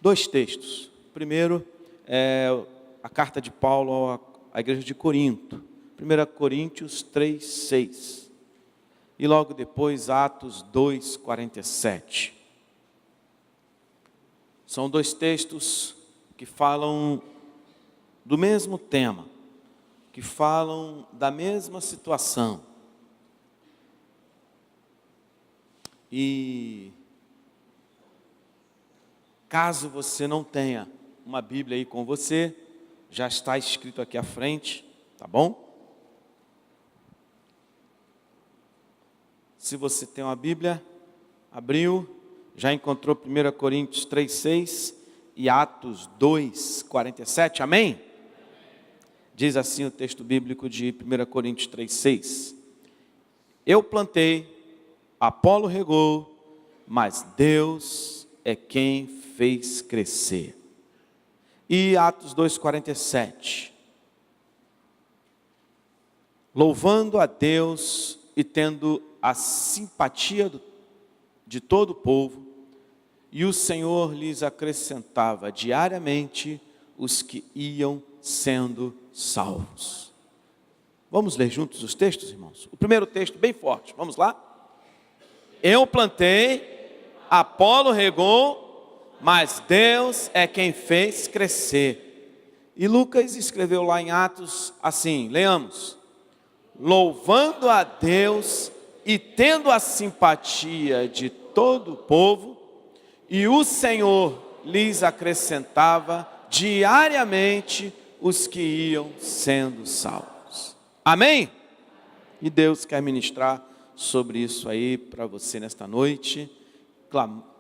dois textos. O primeiro é a carta de Paulo à igreja de Corinto, 1 Coríntios 3:6. E logo depois Atos 2:47. São dois textos que falam do mesmo tema, que falam da mesma situação. E caso você não tenha uma Bíblia aí com você, já está escrito aqui à frente, tá bom? Se você tem uma Bíblia, abriu, já encontrou 1 Coríntios 3:6 e Atos 2:47, amém? Diz assim o texto bíblico de 1 Coríntios 3:6. Eu plantei, Apolo regou, mas Deus é quem fez crescer. E Atos 2:47. Louvando a Deus e tendo a simpatia de todo o povo, e o Senhor lhes acrescentava diariamente os que iam sendo salvos. Vamos ler juntos os textos, irmãos? O primeiro texto bem forte, vamos lá? Eu plantei, Apolo regou, mas Deus é quem fez crescer. E Lucas escreveu lá em Atos assim, leamos: louvando a Deus e tendo a simpatia de todo o povo, e o Senhor lhes acrescentava diariamente os que iam sendo salvos. Amém? E Deus quer ministrar sobre isso aí para você nesta noite,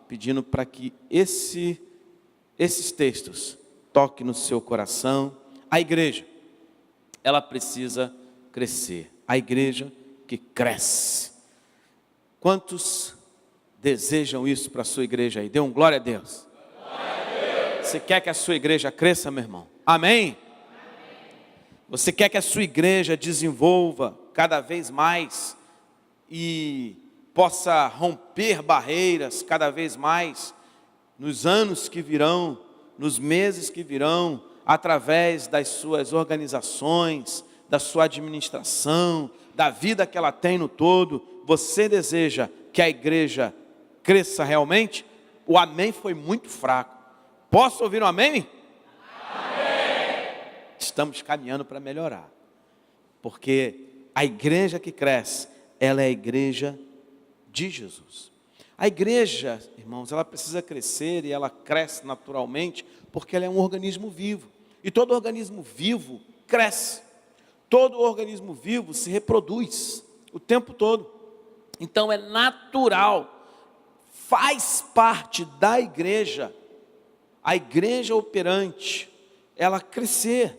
pedindo para que esses textos toquem no seu coração. A igreja, ela precisa crescer. A igreja que cresce. Quantos desejam isso para a sua igreja aí? Dê um glória a Deus. Você quer que a sua igreja cresça, meu irmão? Amém? Você quer que a sua igreja desenvolva cada vez mais e possa romper barreiras cada vez mais nos anos que virão, nos meses que virão, através das suas organizações, da sua administração, da vida que ela tem no todo? Você deseja que a igreja cresça realmente? O amém foi muito fraco. Posso ouvir um amém? Amém. Estamos caminhando para melhorar. Porque a igreja que cresce, ela é a igreja de Jesus. A igreja, irmãos, ela precisa crescer e ela cresce naturalmente porque ela é um organismo vivo. E todo organismo vivo cresce. Todo organismo vivo se reproduz o tempo todo. Então é natural, faz parte da igreja, a igreja operante, ela crescer.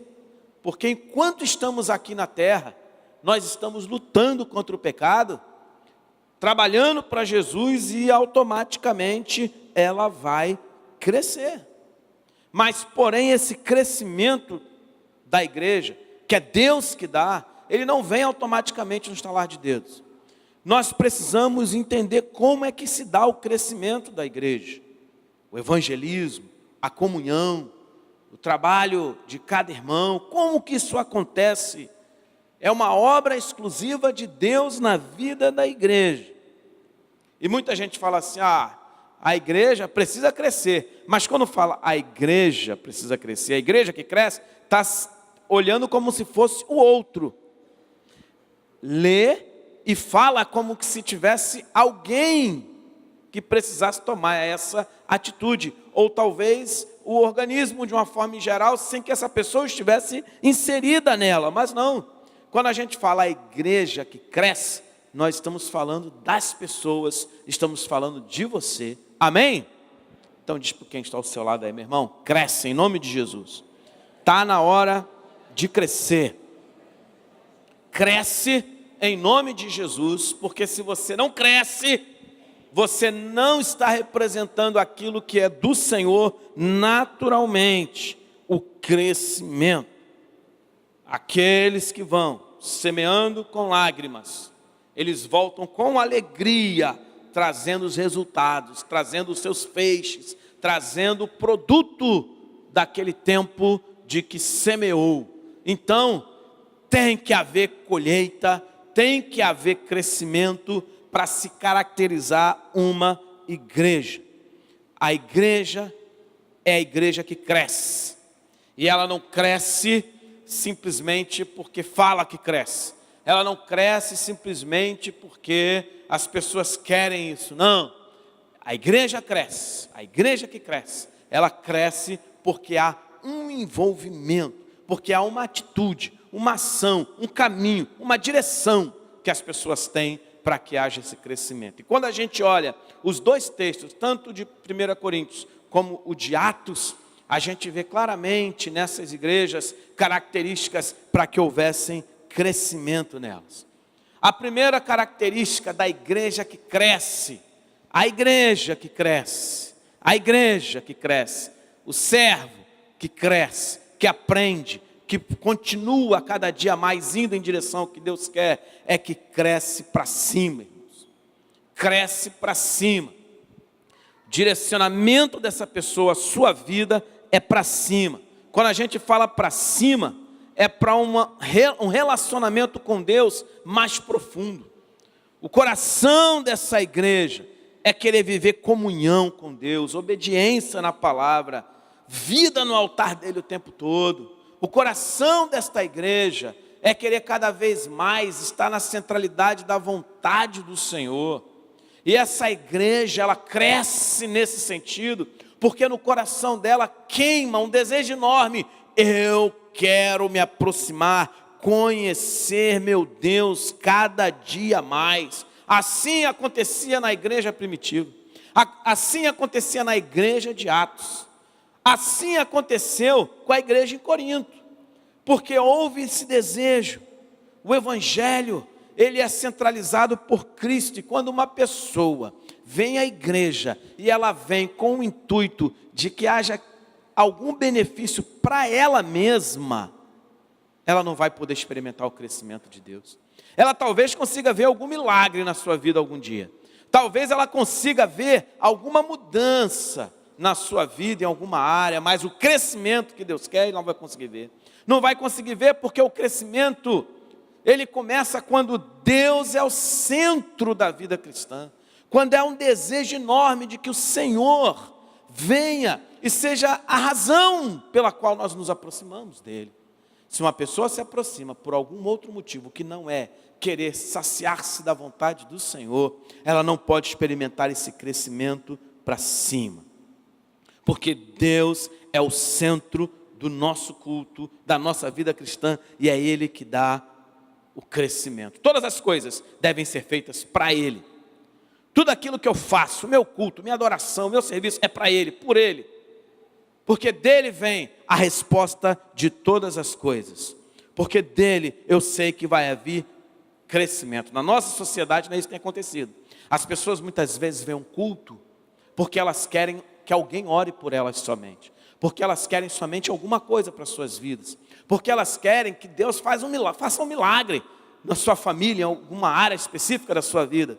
Porque enquanto estamos aqui na terra, nós estamos lutando contra o pecado, trabalhando para Jesus e automaticamente ela vai crescer. Mas porém esse crescimento da igreja, que é Deus que dá, ele não vem automaticamente no estalar de dedos. Nós precisamos entender como é que se dá o crescimento da igreja. O evangelismo, a comunhão, o trabalho de cada irmão, como que isso acontece? É uma obra exclusiva de Deus na vida da igreja. E muita gente fala assim, a igreja precisa crescer. Mas quando fala a igreja precisa crescer, a igreja que cresce, está olhando como se fosse o outro. Lê e fala como que se tivesse alguém que precisasse tomar essa atitude. Ou talvez o organismo de uma forma em geral, sem que essa pessoa estivesse inserida nela. Mas não. Quando a gente fala a igreja que cresce, nós estamos falando das pessoas, estamos falando de você. Amém? Então diz para quem está ao seu lado aí, meu irmão, cresce em nome de Jesus. Está na hora de crescer. Cresce em nome de Jesus, porque se você não cresce, você não está representando aquilo que é do Senhor naturalmente, o crescimento. Aqueles que vão semeando com lágrimas, eles voltam com alegria, trazendo os resultados, trazendo os seus feixes, trazendo o produto daquele tempo de que semeou. Então, tem que haver colheita, tem que haver crescimento para se caracterizar uma igreja. A igreja é a igreja que cresce. E ela não cresce simplesmente porque fala que cresce. Ela não cresce simplesmente porque as pessoas querem isso. Não. A igreja cresce. A igreja que cresce, ela cresce porque há um envolvimento, porque há uma atitude, uma ação, um caminho, uma direção que as pessoas têm para que haja esse crescimento. E quando a gente olha os dois textos, tanto de 1 Coríntios como o de Atos, a gente vê claramente nessas igrejas características para que houvessem crescimento nelas. A primeira característica da igreja que cresce, a igreja que cresce, a igreja que cresce, o servo que cresce, que aprende, que continua cada dia mais indo em direção ao que Deus quer, é que cresce para cima, irmãos. Cresce para cima. Direcionamento dessa pessoa, sua vida é para cima. Quando a gente fala para cima, é para um relacionamento com Deus mais profundo. O coração dessa igreja é querer viver comunhão com Deus, obediência na palavra, vida no altar dele o tempo todo. O coração desta igreja é querer cada vez mais estar na centralidade da vontade do Senhor. E essa igreja, ela cresce nesse sentido, porque no coração dela queima um desejo enorme. Eu quero me aproximar, conhecer meu Deus cada dia mais. Assim acontecia na igreja primitiva. Assim acontecia na igreja de Atos. Assim aconteceu com a igreja em Corinto, porque houve esse desejo. O evangelho, ele é centralizado por Cristo, e quando uma pessoa vem à igreja, e ela vem com o intuito de que haja algum benefício para ela mesma, ela não vai poder experimentar o crescimento de Deus. Ela talvez consiga ver algum milagre na sua vida algum dia. Talvez ela consiga ver alguma mudança na sua vida, em alguma área, mas o crescimento que Deus quer, ele não vai conseguir ver. Não vai conseguir ver porque o crescimento, ele começa quando Deus é o centro da vida cristã. Quando é um desejo enorme de que o Senhor venha e seja a razão pela qual nós nos aproximamos dele. Se uma pessoa se aproxima por algum outro motivo que não é querer saciar-se da vontade do Senhor, ela não pode experimentar esse crescimento para cima. Porque Deus é o centro do nosso culto, da nossa vida cristã, e é Ele que dá o crescimento. Todas as coisas devem ser feitas para Ele. Tudo aquilo que eu faço, meu culto, minha adoração, meu serviço, é para Ele, por Ele. Porque dele vem a resposta de todas as coisas. Porque dele eu sei que vai haver crescimento. Na nossa sociedade não é isso que tem acontecido. As pessoas muitas vezes veem um culto porque elas querem que alguém ore por elas somente. Porque elas querem somente alguma coisa para as suas vidas. Porque elas querem que Deus faça um milagre na sua família, em alguma área específica da sua vida.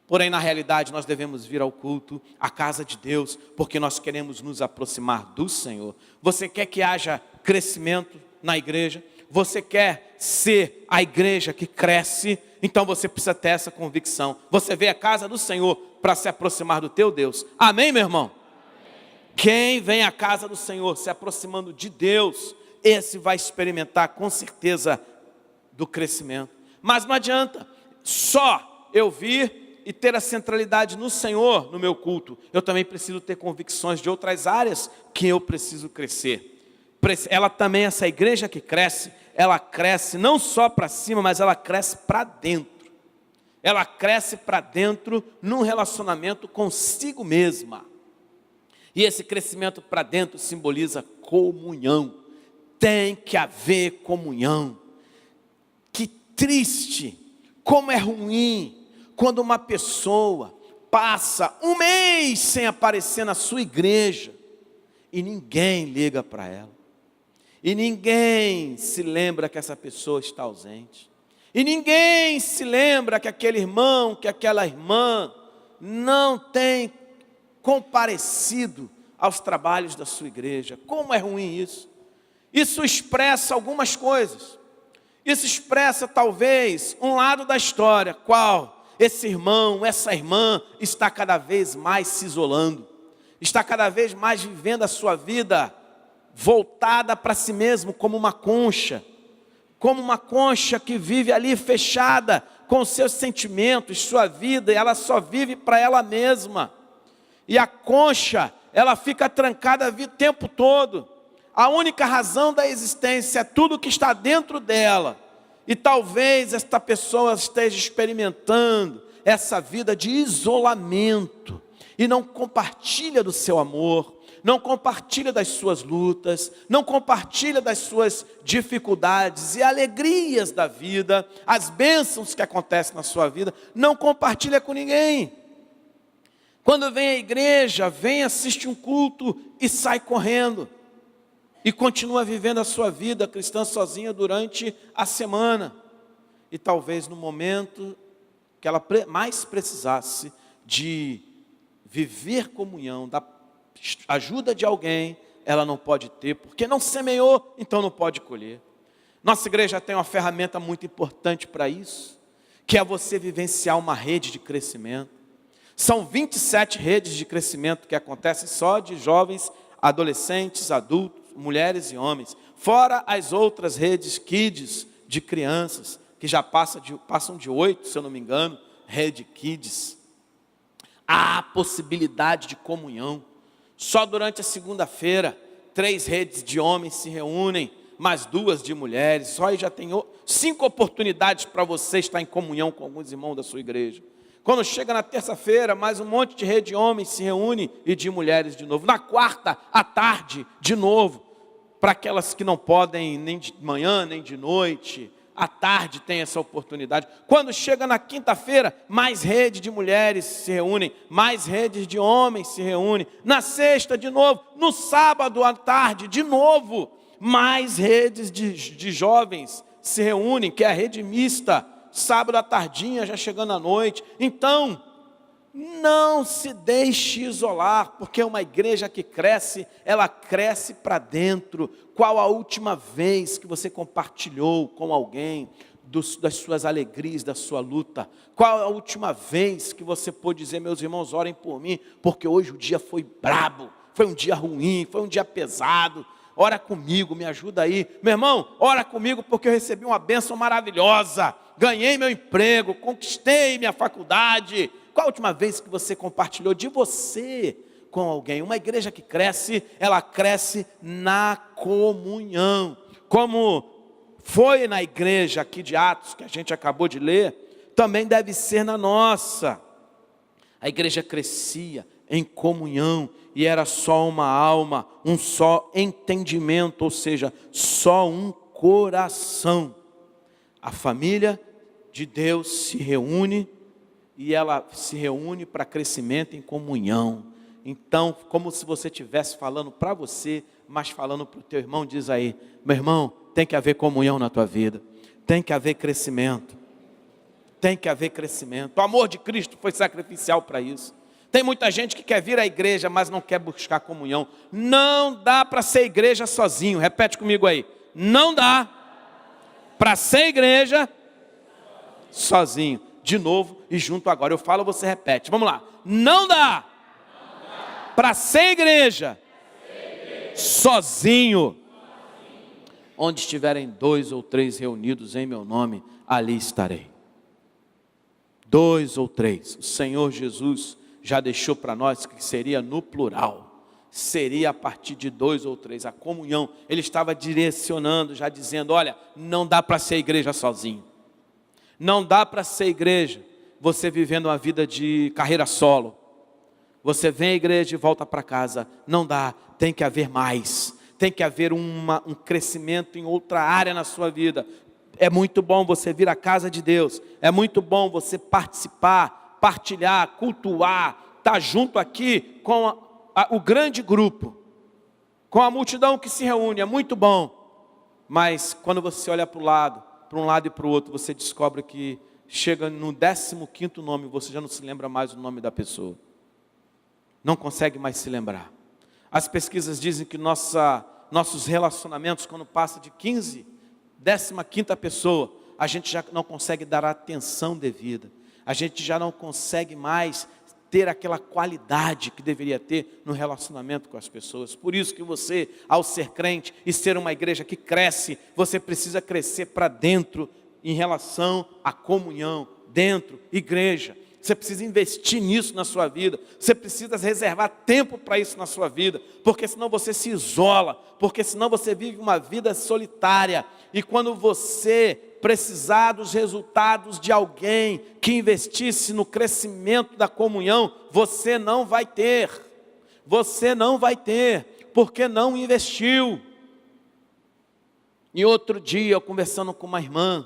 Porém, na realidade, nós devemos vir ao culto, à casa de Deus, porque nós queremos nos aproximar do Senhor. Você quer que haja crescimento na igreja? Você quer ser a igreja que cresce? Então você precisa ter essa convicção. Você vem à casa do Senhor para se aproximar do teu Deus. Amém, meu irmão? Amém. Quem vem à casa do Senhor se aproximando de Deus, esse vai experimentar com certeza do crescimento. Mas não adianta só eu vir e ter a centralidade no Senhor, no meu culto. Eu também preciso ter convicções de outras áreas que eu preciso crescer. Ela também, essa igreja que cresce, ela cresce não só para cima, mas ela cresce para dentro. Ela cresce para dentro num relacionamento consigo mesma. E esse crescimento para dentro simboliza comunhão. Tem que haver comunhão. Que triste, como é ruim quando uma pessoa passa um mês sem aparecer na sua igreja e ninguém liga para ela. E ninguém se lembra que essa pessoa está ausente. E ninguém se lembra que aquele irmão, que aquela irmã não tem comparecido aos trabalhos da sua igreja. Como é ruim isso? Isso expressa algumas coisas. Isso expressa talvez um lado da história. Qual? Esse irmão, essa irmã está cada vez mais se isolando. Está cada vez mais vivendo a sua vida voltada para si mesmo como uma concha. Como uma concha que vive ali fechada com seus sentimentos, sua vida, e ela só vive para ela mesma. E a concha, ela fica trancada o tempo todo. A única razão da existência é tudo que está dentro dela. E talvez esta pessoa esteja experimentando essa vida de isolamento. E não compartilha do seu amor, não compartilha das suas lutas, não compartilha das suas dificuldades e alegrias da vida, as bênçãos que acontecem na sua vida, não compartilha com ninguém. Quando vem à igreja, vem, assiste um culto e sai correndo. E continua vivendo a sua vida cristã sozinha durante a semana. E talvez no momento que ela mais precisasse de viver comunhão, da ajuda de alguém, ela não pode ter, porque não semeou, então não pode colher. Nossa igreja tem uma ferramenta muito importante para isso, que é você vivenciar uma rede de crescimento. São 27 redes de crescimento que acontecem só de jovens, adolescentes, adultos, mulheres e homens, fora as outras redes kids de crianças, que já passam de 8, se eu não me engano, rede kids. Há possibilidade de comunhão. Só durante a segunda-feira, 3 redes de homens se reúnem, mais 2 de mulheres. Só aí já tem 5 oportunidades para você estar em comunhão com alguns irmãos da sua igreja. Quando chega na terça-feira, mais um monte de rede de homens se reúne e de mulheres de novo. Na quarta, à tarde, de novo, para aquelas que não podem nem de manhã, nem de noite. À tarde tem essa oportunidade. Quando chega na quinta-feira, mais rede de mulheres se reúnem, mais redes de homens se reúnem. Na sexta, de novo. No sábado, à tarde, de novo, mais redes de jovens se reúnem, que é a rede mista. Sábado à tardinha, já chegando à noite. Então, não se deixe isolar, porque uma igreja que cresce, ela cresce para dentro. Qual a última vez que você compartilhou com alguém das suas alegrias, da sua luta? Qual a última vez que você pôde dizer, meus irmãos, orem por mim, porque hoje o dia foi brabo, foi um dia ruim, foi um dia pesado. Ora comigo, me ajuda aí. Meu irmão, ora comigo porque eu recebi uma bênção maravilhosa. Ganhei meu emprego, conquistei minha faculdade. Qual a última vez que você compartilhou de você com alguém? Uma igreja que cresce, ela cresce na comunhão. Como foi na igreja aqui de Atos, que a gente acabou de ler, também deve ser na nossa. A igreja crescia em comunhão e era só uma alma, um só entendimento, ou seja, só um coração. A família de Deus se reúne e ela se reúne para crescimento em comunhão. Então, como se você estivesse falando para você, mas falando para o teu irmão, diz aí, meu irmão, tem que haver comunhão na tua vida, tem que haver crescimento, tem que haver crescimento. O amor de Cristo foi sacrificial para isso. Tem muita gente que quer vir à igreja, mas não quer buscar comunhão. Não dá para ser igreja sozinho, repete comigo aí, não dá para ser igreja sozinho. De novo e junto agora. Eu falo, você repete. Vamos lá. Não dá para ser igreja sozinho. Onde estiverem 2 ou 3 reunidos em meu nome, ali estarei. 2 ou 3. O Senhor Jesus já deixou para nós que seria no plural. Seria a partir de 2 ou 3. A comunhão. Ele estava direcionando, já dizendo, olha, não dá para ser igreja sozinho. Não dá para ser igreja, você vivendo uma vida de carreira solo. Você vem à igreja e volta para casa. Não dá, tem que haver mais. Tem que haver um crescimento em outra área na sua vida. É muito bom você vir à casa de Deus. É muito bom você participar, partilhar, cultuar, estar junto aqui com o grande grupo, com a multidão que se reúne. É muito bom. Mas quando você olha para o lado, para um lado e para o outro, você descobre que chega no 15º nome, você já não se lembra mais o nome da pessoa. não consegue mais se lembrar. As pesquisas dizem que nossos relacionamentos, quando passa de 15ª pessoa, a gente já não consegue dar a atenção devida. A gente já não consegue mais ter aquela qualidade que deveria ter no relacionamento com as pessoas. Por isso que você, ao ser crente e ser uma igreja que cresce, você precisa crescer para dentro em relação à comunhão, dentro, igreja. Você precisa investir nisso na sua vida. Você precisa reservar tempo para isso na sua vida. Porque senão você se isola. Porque senão você vive uma vida solitária. E quando você precisar dos resultados de alguém que investisse no crescimento da comunhão, você não vai ter. Você não vai ter. Porque não investiu. E outro dia, eu conversando com uma irmã,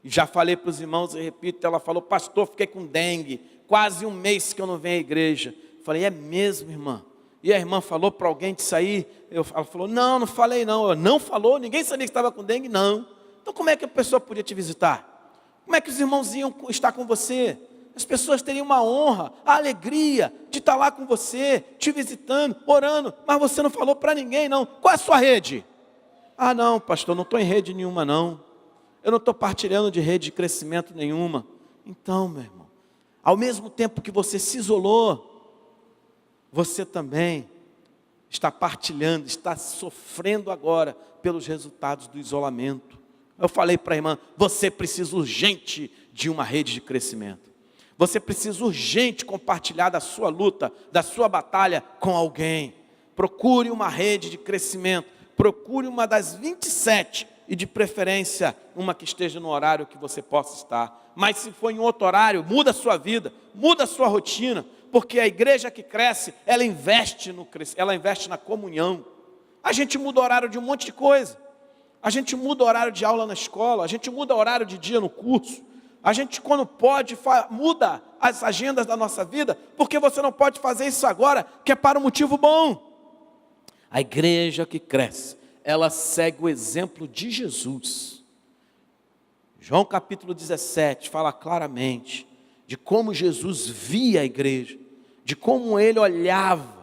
já falei para os irmãos e repito, ela falou: pastor, fiquei com dengue, quase um mês que eu não venho à igreja. Falei: é mesmo, irmã? E a irmã falou para alguém disso aí? Ela falou: não falei não. Não falou? Ninguém sabia que estava com dengue? Não. Então como é que a pessoa podia te visitar? Como é que os irmãos iam estar com você? As pessoas teriam uma honra, a alegria de estar lá com você, te visitando, orando, mas você não falou para ninguém não. Qual é a sua rede? Ah não, pastor, não estou em rede nenhuma não. Eu não estou partilhando de rede de crescimento nenhuma. Então, meu irmão, ao mesmo tempo que você se isolou, você também está partilhando, está sofrendo agora pelos resultados do isolamento. Eu falei para a irmã: você precisa urgente de uma rede de crescimento. Você precisa urgente compartilhar da sua luta, da sua batalha com alguém. Procure uma rede de crescimento. Procure uma das 27 e de preferência uma que esteja no horário que você possa estar. Mas se for em outro horário, muda a sua vida, muda a sua rotina, porque a igreja que cresce, ela investe na comunhão. A gente muda o horário de um monte de coisa. A gente muda o horário de aula na escola, a gente muda o horário de dia no curso. A gente, quando pode, muda as agendas da nossa vida, porque você não pode fazer isso agora, que é para um motivo bom. A igreja que cresce, ela segue o exemplo de Jesus. João capítulo 17 fala claramente de como Jesus via a igreja, de como ele olhava.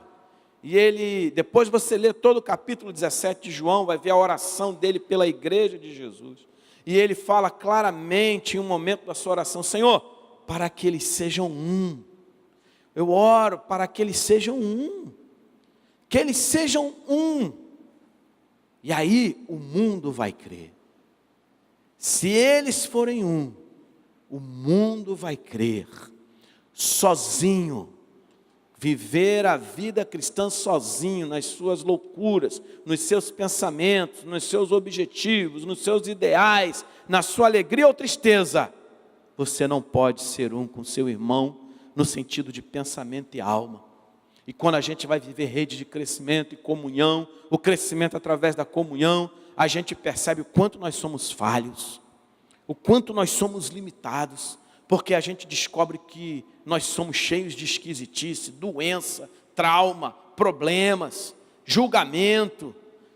E ele, depois você lê todo o capítulo 17 de João, vai ver a oração dele pela igreja de Jesus. E ele fala claramente em um momento da sua oração: Senhor, para que eles sejam um. Eu oro para que eles sejam um. Que eles sejam um. E aí o mundo vai crer. Se eles forem um, o mundo vai crer. Sozinho, viver a vida cristã sozinho, nas suas loucuras, nos seus pensamentos, nos seus objetivos, nos seus ideais, na sua alegria ou tristeza, você não pode ser um com seu irmão, no sentido de pensamento e alma. E quando a gente vai viver rede de crescimento e comunhão, o crescimento através da comunhão, a gente percebe o quanto nós somos falhos, o quanto nós somos limitados, porque a gente descobre que nós somos cheios de esquisitice, doença, trauma, problemas, julgamento,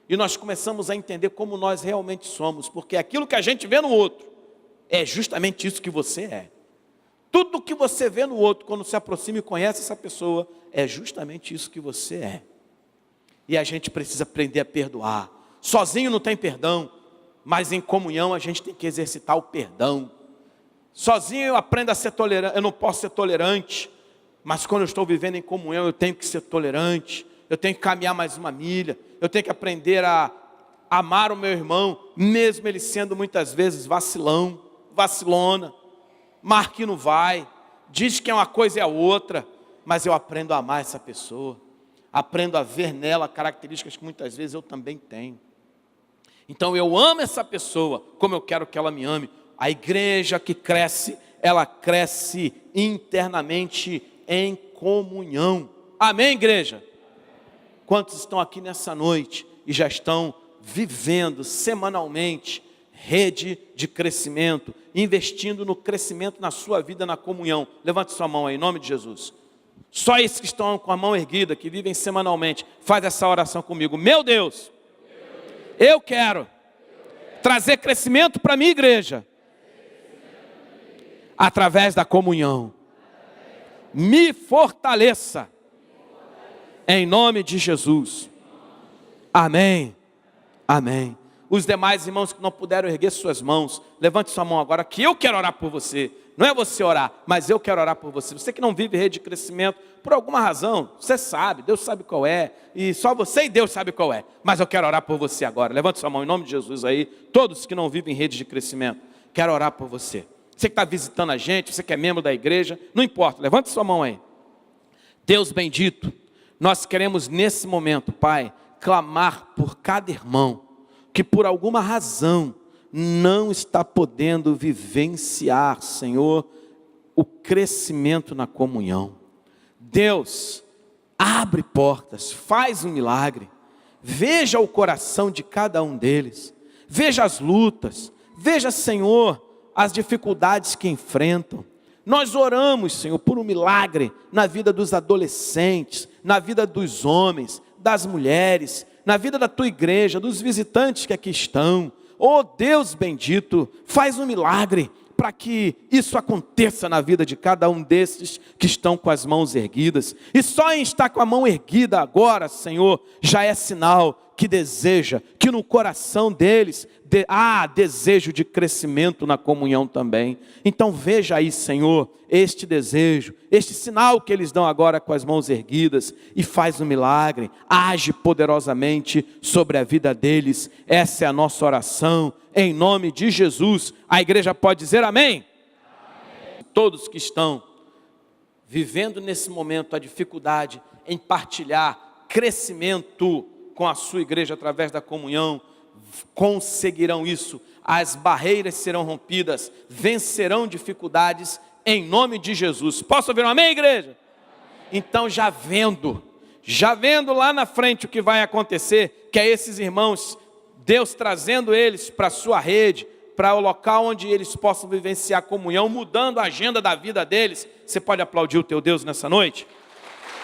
e nós começamos a entender como nós realmente somos, porque aquilo que a gente vê no outro, é justamente isso que você é. Tudo que você vê no outro, quando se aproxima e conhece essa pessoa, é justamente isso que você é. E a gente precisa aprender a perdoar. Sozinho não tem perdão, mas em comunhão a gente tem que exercitar o perdão. Sozinho eu aprendo a ser tolerante, eu não posso ser tolerante, mas quando eu estou vivendo em comunhão eu tenho que ser tolerante, eu tenho que caminhar mais uma milha, eu tenho que aprender a amar o meu irmão, mesmo ele sendo muitas vezes vacilona, marca que não vai, diz que é uma coisa e a outra, mas eu aprendo a amar essa pessoa, aprendo a ver nela características que muitas vezes eu também tenho. Então eu amo essa pessoa como eu quero que ela me ame. A igreja que cresce, ela cresce internamente em comunhão. Amém, igreja? Quantos estão aqui nessa noite e já estão vivendo semanalmente rede de crescimento, investindo no crescimento na sua vida, na comunhão? Levante sua mão aí, em nome de Jesus. Só esses que estão com a mão erguida, que vivem semanalmente, faz essa oração comigo. Meu Deus, eu quero trazer crescimento para a minha igreja, através da comunhão. me fortaleça, em nome de Jesus. Amém, amém. Os demais irmãos que não puderam erguer suas mãos, levante sua mão agora, que eu quero orar por você. Não é você orar, mas eu quero orar por você. Você que não vive rede de crescimento, por alguma razão, você sabe, Deus sabe qual é, e só você e Deus sabe qual é. Mas eu quero orar por você agora. Levante sua mão em nome de Jesus aí, todos que não vivem rede de crescimento, quero orar por você. Você que está visitando a gente, você que é membro da igreja, não importa, levante sua mão aí. Deus bendito, nós queremos nesse momento, Pai, clamar por cada irmão que por alguma razão não está podendo vivenciar, Senhor, o crescimento na comunhão. Deus, abre portas, faz um milagre, veja o coração de cada um deles, veja as lutas, veja, Senhor, as dificuldades que enfrentam. Nós oramos, Senhor, por um milagre na vida dos adolescentes, na vida dos homens, das mulheres, na vida da tua igreja, dos visitantes que aqui estão. Oh Deus bendito, faz um milagre para que isso aconteça na vida de cada um desses que estão com as mãos erguidas. E só em estar com a mão erguida agora, Senhor, já é sinal que deseja, que no coração deles há desejo de crescimento na comunhão também. Então veja aí, Senhor, este desejo, este sinal que eles dão agora com as mãos erguidas, e faz um milagre, age poderosamente sobre a vida deles. Essa é a nossa oração, em nome de Jesus. A igreja pode dizer amém? Amém. Todos que estão vivendo nesse momento a dificuldade em partilhar crescimento com a sua igreja através da comunhão, conseguirão isso. As barreiras serão rompidas, vencerão dificuldades em nome de Jesus. Posso ouvir um amém, igreja? Amém. Então já vendo lá na frente o que vai acontecer, que é esses irmãos, Deus trazendo eles para a sua rede, para o local onde eles possam vivenciar a comunhão, mudando a agenda da vida deles. Você pode aplaudir o teu Deus nessa noite?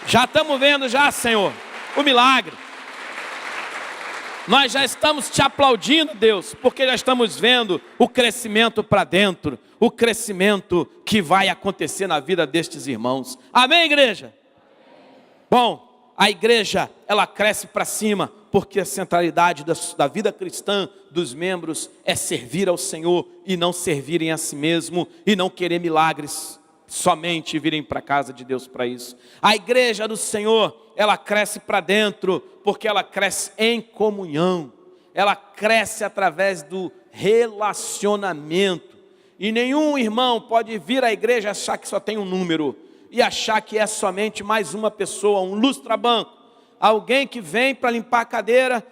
Já estamos vendo já, Senhor, o milagre. Nós já estamos te aplaudindo, Deus, porque já estamos vendo o crescimento para dentro, o crescimento que vai acontecer na vida destes irmãos. Amém, igreja? Bom, a igreja, ela cresce para cima, porque a centralidade da vida cristã dos membros é servir ao Senhor e não servirem a si mesmo e não querer milagres somente virem para a casa de Deus para isso. A igreja do Senhor, ela cresce para dentro, porque ela cresce em comunhão, ela cresce através do relacionamento, e nenhum irmão pode vir à igreja e achar que só tem um número, e achar que é somente mais uma pessoa, um lustrabanco, alguém que vem para limpar a cadeira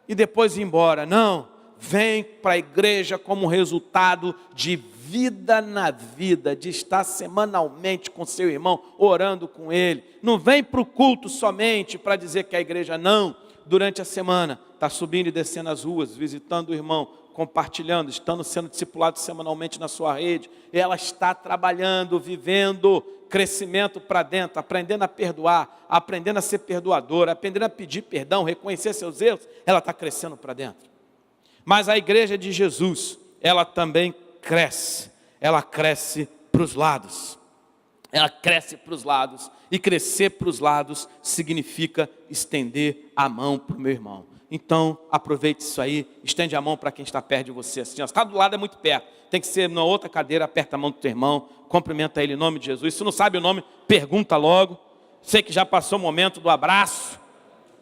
e depois ir embora. Não, vem para a igreja como resultado de vida na vida, de estar semanalmente com seu irmão, orando com ele. Não vem para o culto somente para dizer que a igreja não. Durante a semana, está subindo e descendo as ruas, visitando o irmão, compartilhando, estando sendo discipulado semanalmente na sua rede. Ela está trabalhando, vivendo crescimento para dentro, aprendendo a perdoar, aprendendo a ser perdoadora, aprendendo a pedir perdão, reconhecer seus erros. Ela está crescendo para dentro. Mas a igreja de Jesus, ela também cresce, ela cresce para os lados, ela cresce para os lados, e crescer para os lados significa estender a mão para o meu irmão. Então aproveite isso aí, estende a mão para quem está perto de você, assim, está do lado é muito perto, tem que ser na outra cadeira, aperta a mão do teu irmão, cumprimenta ele em nome de Jesus. Se não sabe o nome, pergunta logo. Sei que já passou o momento do abraço,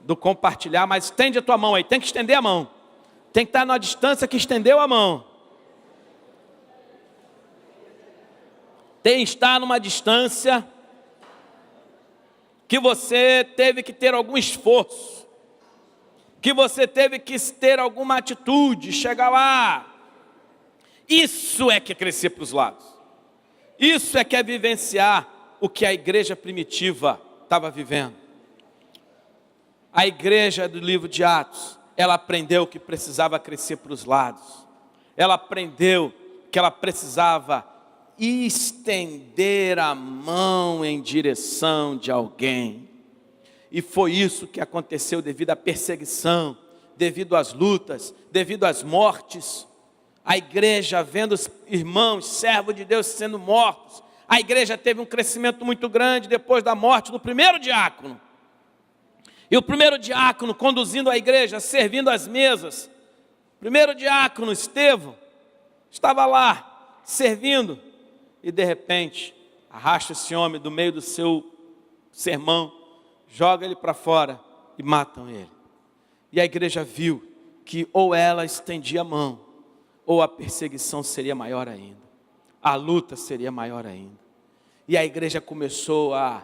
do compartilhar, mas estende a tua mão aí, tem que estender a mão, tem que estar na distância que estendeu a mão. Tem que estar numa distância que você teve que ter algum esforço, que você teve que ter alguma atitude, chegar lá. Isso é que é crescer para os lados. Isso é que é vivenciar o que a igreja primitiva estava vivendo. A igreja do livro de Atos, ela aprendeu que precisava crescer para os lados. Ela aprendeu que ela precisava estender a mão em direção de alguém. E foi isso que aconteceu devido à perseguição, devido às lutas, devido às mortes. A igreja, vendo os irmãos, servos de Deus sendo mortos, A igreja teve um crescimento muito grande depois da morte do primeiro diácono. E o primeiro diácono conduzindo a igreja, servindo as mesas. O primeiro diácono, Estevão, estava lá, servindo. E de repente, arrasta esse homem do meio do seu sermão, joga ele para fora e matam ele. E a igreja viu que ou ela estendia a mão, ou a perseguição seria maior ainda. A luta seria maior ainda. E a igreja começou a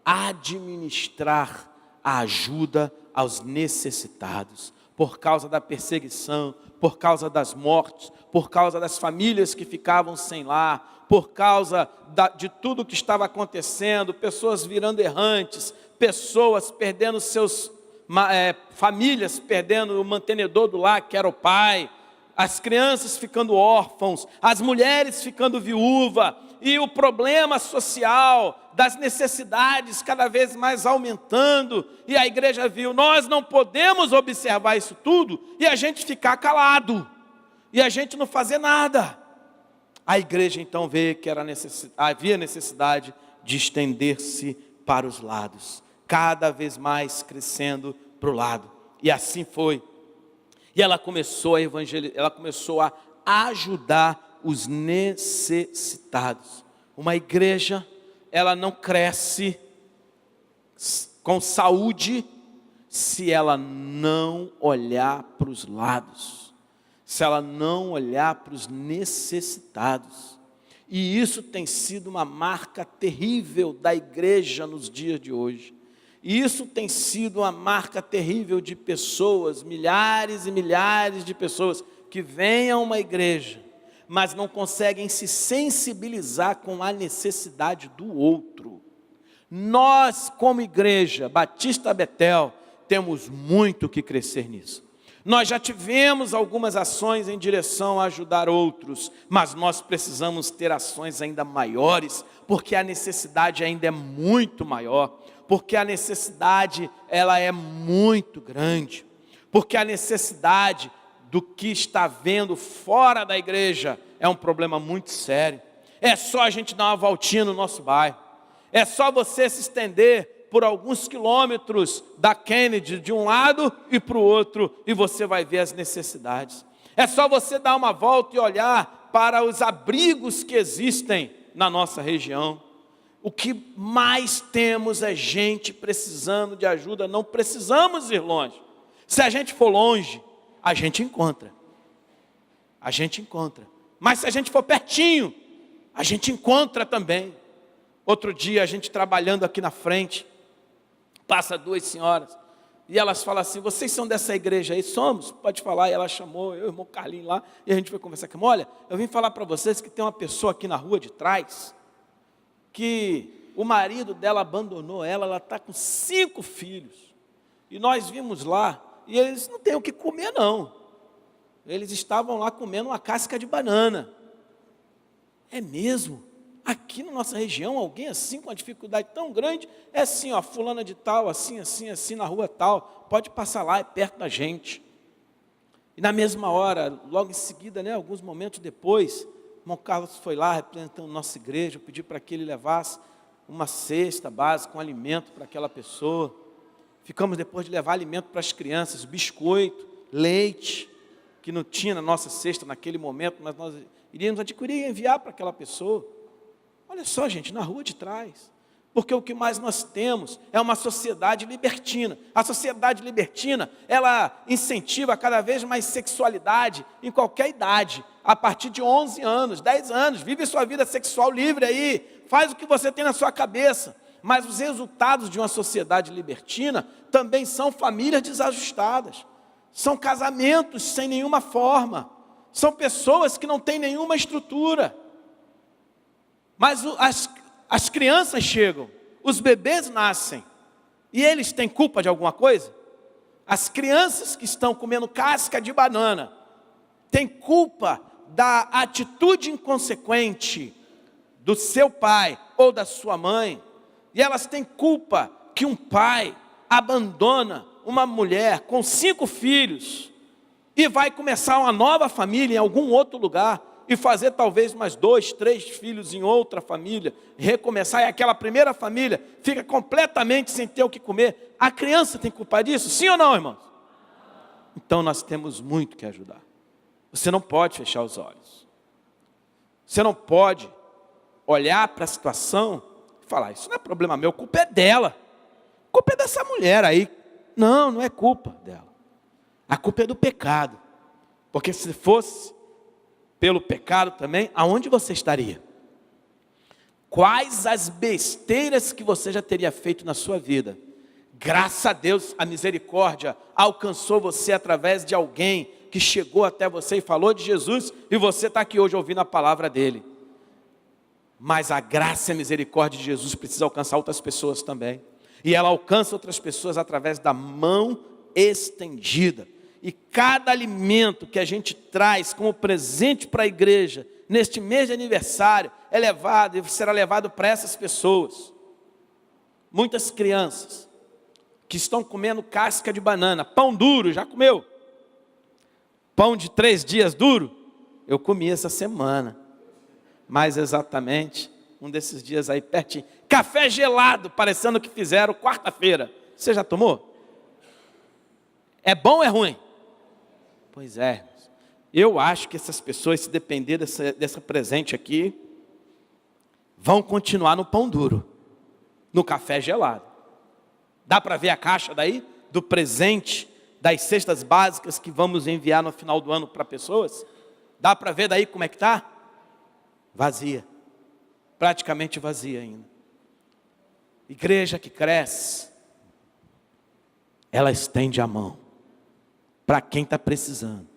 administrar a ajuda aos necessitados, por causa da perseguição, por causa das mortes, por causa das famílias que ficavam sem lar, por causa de tudo que estava acontecendo, pessoas virando errantes, pessoas perdendo famílias perdendo o mantenedor do lar, que era o pai, as crianças ficando órfãos, as mulheres ficando viúvas, e o problema social das necessidades cada vez mais aumentando, e a igreja viu, nós não podemos observar isso tudo, e a gente ficar calado, e a gente não fazer nada. A igreja então vê que havia necessidade de estender-se para os lados, cada vez mais crescendo para o lado, e assim foi. E ela começou a ela começou a ajudar os necessitados. Uma igreja, ela não cresce com saúde se ela não olhar para os lados, se ela não olhar para os necessitados. E isso tem sido uma marca terrível da igreja nos dias de hoje. E isso tem sido uma marca terrível de pessoas, milhares e milhares de pessoas que vêm a uma igreja, mas não conseguem se sensibilizar com a necessidade do outro. Nós, como igreja Batista Betel, temos muito que crescer nisso. Nós já tivemos algumas ações em direção a ajudar outros, mas nós precisamos ter ações ainda maiores, porque a necessidade ainda é muito maior. Porque a necessidade, ela é muito grande, porque a necessidade do que está vendo fora da igreja é um problema muito sério. É só a gente dar uma voltinha no nosso bairro, é só você se estender por alguns quilômetros da Kennedy de um lado e para o outro, e você vai ver as necessidades. É só você dar uma volta e olhar para os abrigos que existem na nossa região. O que mais temos é gente precisando de ajuda, não precisamos ir longe. Se a gente for longe, a gente encontra. A gente encontra. Mas se a gente for pertinho, a gente encontra também. Outro dia, a gente trabalhando aqui na frente, passa duas senhoras, e elas falam assim, vocês são dessa igreja aí? Somos? Pode falar. E ela chamou eu e o irmão Carlinhos lá, e a gente foi conversar com ela. Olha, eu vim falar para vocês que tem uma pessoa aqui na rua de trás, que o marido dela abandonou ela está com 5 filhos, e nós vimos lá, e eles não têm o que comer não, eles estavam lá comendo uma casca de banana. É mesmo? Aqui na nossa região, alguém assim com uma dificuldade tão grande, é assim, ó, fulana de tal, assim, assim, assim, na rua tal, pode passar lá, é perto da gente. E na mesma hora, logo em seguida, né, alguns momentos depois, o irmão Carlos foi lá, representando nossa igreja, eu pedi para que ele levasse uma cesta básica, um alimento para aquela pessoa. Ficamos depois de levar alimento para as crianças, biscoito, leite, que não tinha na nossa cesta naquele momento, mas nós iríamos adquirir e enviar para aquela pessoa. Olha só, gente, na rua de trás. Porque o que mais nós temos é uma sociedade libertina. A sociedade libertina, ela incentiva cada vez mais sexualidade em qualquer idade. A partir de 11 anos, 10 anos, vive sua vida sexual livre aí, faz o que você tem na sua cabeça. Mas os resultados de uma sociedade libertina também são famílias desajustadas. São casamentos sem nenhuma forma. São pessoas que não têm nenhuma estrutura. Mas as crianças chegam, os bebês nascem, e eles têm culpa de alguma coisa? As crianças que estão comendo casca de banana têm culpa da atitude inconsequente do seu pai ou da sua mãe, e elas têm culpa que um pai abandona uma mulher com 5 filhos e vai começar uma nova família em algum outro lugar. e fazer talvez mais 2, 3 filhos em outra família, recomeçar, e aquela primeira família fica completamente sem ter o que comer. A criança tem culpa disso? Sim ou não, irmãos? Então nós temos muito que ajudar. Você não pode fechar os olhos. Você não pode olhar para a situação e falar, isso não é problema meu, a culpa é dela. A culpa é dessa mulher aí. Não, não é culpa dela. A culpa é do pecado. Porque se fosse pelo pecado também, aonde você estaria? Quais as besteiras que você já teria feito na sua vida? Graças a Deus, a misericórdia alcançou você através de alguém que chegou até você e falou de Jesus, e você está aqui hoje ouvindo a palavra dele. Mas a graça e a misericórdia de Jesus precisa alcançar outras pessoas também. E ela alcança outras pessoas através da mão estendida. E cada alimento que a gente traz como presente para a igreja, neste mês de aniversário, é levado e será levado para essas pessoas. Muitas crianças que estão comendo casca de banana, pão duro, já comeu? Pão de 3 dias duro? Eu comi essa semana. Mais exatamente, um desses dias aí pertinho. Café gelado, parecendo que fizeram quarta-feira. Você já tomou? É bom ou é ruim? Pois é. Eu acho que essas pessoas, se depender dessa presente aqui, vão continuar no pão duro, no café gelado. Dá para ver a caixa daí? Do presente, das cestas básicas que vamos enviar no final do ano para pessoas? Dá para ver daí como é que está? Vazia. Praticamente vazia ainda. Igreja que cresce, ela estende a mão para quem está precisando.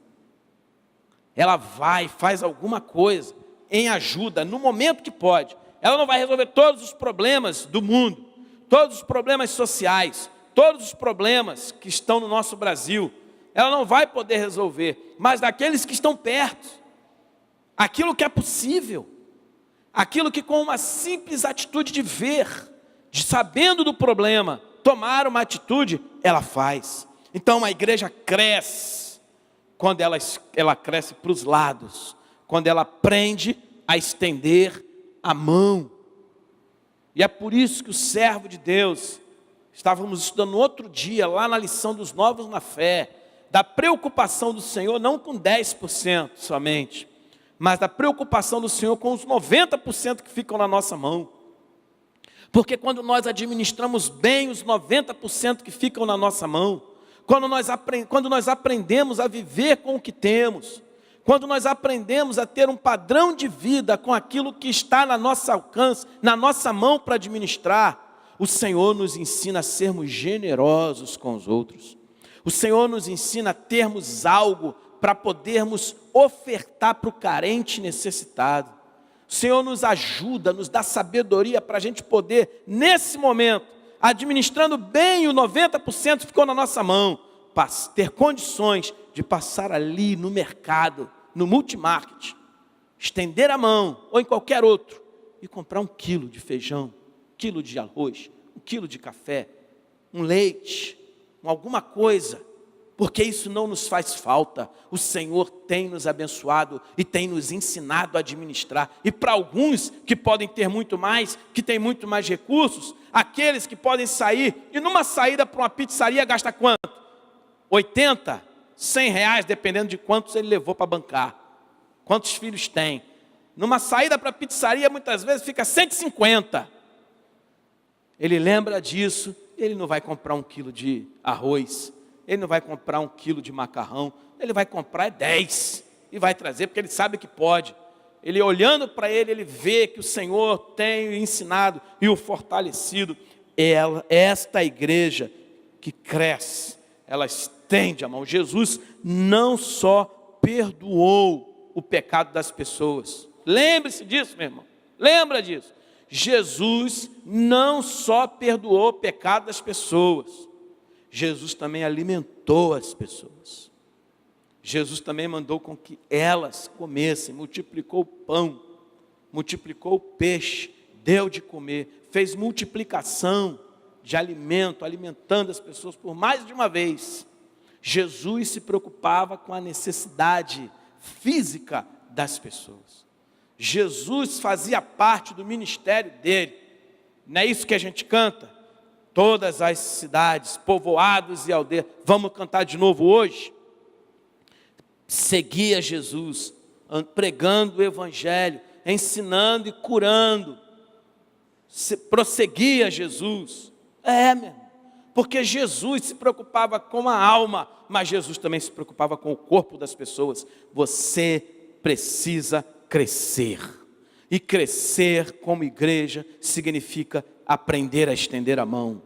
Ela vai, faz alguma coisa em ajuda, no momento que pode. Ela não vai resolver todos os problemas do mundo, todos os problemas sociais, todos os problemas que estão no nosso Brasil. Ela não vai poder resolver, mas daqueles que estão perto, aquilo que é possível, aquilo que com uma simples atitude de ver, de sabendo do problema, tomar uma atitude, ela faz. Então a igreja cresce, quando ela cresce para os lados, quando ela aprende a estender a mão. E é por isso que o servo de Deus, estávamos estudando outro dia, lá na lição dos novos na fé, da preocupação do Senhor, não com 10% somente, mas da preocupação do Senhor com os 90% que ficam na nossa mão. Porque quando nós administramos bem os 90% que ficam na nossa mão, quando nós aprendemos a viver com o que temos, quando nós aprendemos a ter um padrão de vida com aquilo que está na nossa alcance, na nossa mão para administrar, o Senhor nos ensina a sermos generosos com os outros. O Senhor nos ensina a termos algo para podermos ofertar para o carente necessitado. O Senhor nos ajuda, nos dá sabedoria para a gente poder, nesse momento, administrando bem o 90% que ficou na nossa mão, ter condições de passar ali no mercado, no multimarket, estender a mão, ou em qualquer outro, e comprar 1 quilo de feijão, 1 quilo de arroz, 1 quilo de café, um leite, alguma coisa, porque isso não nos faz falta. O Senhor tem nos abençoado e tem nos ensinado a administrar. E para alguns que podem ter muito mais, que têm muito mais recursos, aqueles que podem sair, e numa saída para uma pizzaria gasta quanto? 80, 100 reais, dependendo de quantos ele levou para bancar. Quantos filhos tem? Numa saída para a pizzaria, muitas vezes fica 150. Ele lembra disso, ele não vai comprar 1 quilo de arroz, ele não vai comprar 1 quilo de macarrão, ele vai comprar 10 e vai trazer, porque ele sabe que pode. Ele olhando para ele, ele vê que o Senhor tem o ensinado e o fortalecido. Esta igreja que cresce, ela estende a mão. Jesus não só perdoou o pecado das pessoas. Lembre-se disso, meu irmão. Lembra disso. Jesus não só perdoou o pecado das pessoas. Jesus também alimentou as pessoas. Jesus também mandou com que elas comessem, multiplicou o pão, multiplicou o peixe, deu de comer, fez multiplicação de alimento, alimentando as pessoas por mais de uma vez. Jesus se preocupava com a necessidade física das pessoas. Jesus fazia parte do ministério dele. Não é isso que a gente canta? Todas as cidades, povoados e aldeias. Vamos cantar de novo hoje? Seguia Jesus, pregando o evangelho, ensinando e curando. Prosseguia Jesus. Meu irmão, porque Jesus se preocupava com a alma, mas Jesus também se preocupava com o corpo das pessoas. Você precisa crescer. E crescer como igreja significa aprender a estender a mão.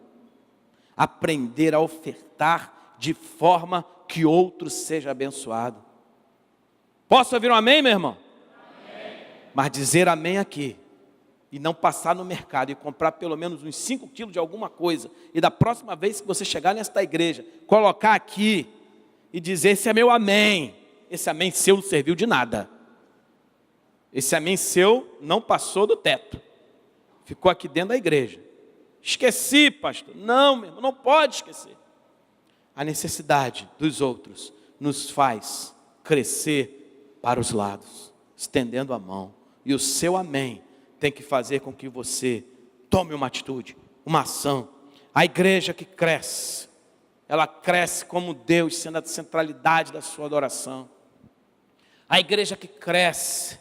Aprender a ofertar de forma que outro seja abençoado. Posso ouvir um amém, meu irmão? Amém. Mas dizer amém aqui e não passar no mercado e comprar pelo menos uns 5 quilos de alguma coisa, e da próxima vez que você chegar nesta igreja, colocar aqui e dizer: esse é meu amém. Esse amém seu não serviu de nada. Esse amém seu não passou do teto. Ficou aqui dentro da igreja. Esqueci, pastor. Não, meu irmão, não pode esquecer. A necessidade dos outros nos faz crescer para os lados, estendendo a mão. E o seu amém tem que fazer com que você tome uma atitude, uma ação. A igreja que cresce, ela cresce como Deus, sendo a centralidade da sua adoração. A igreja que cresce,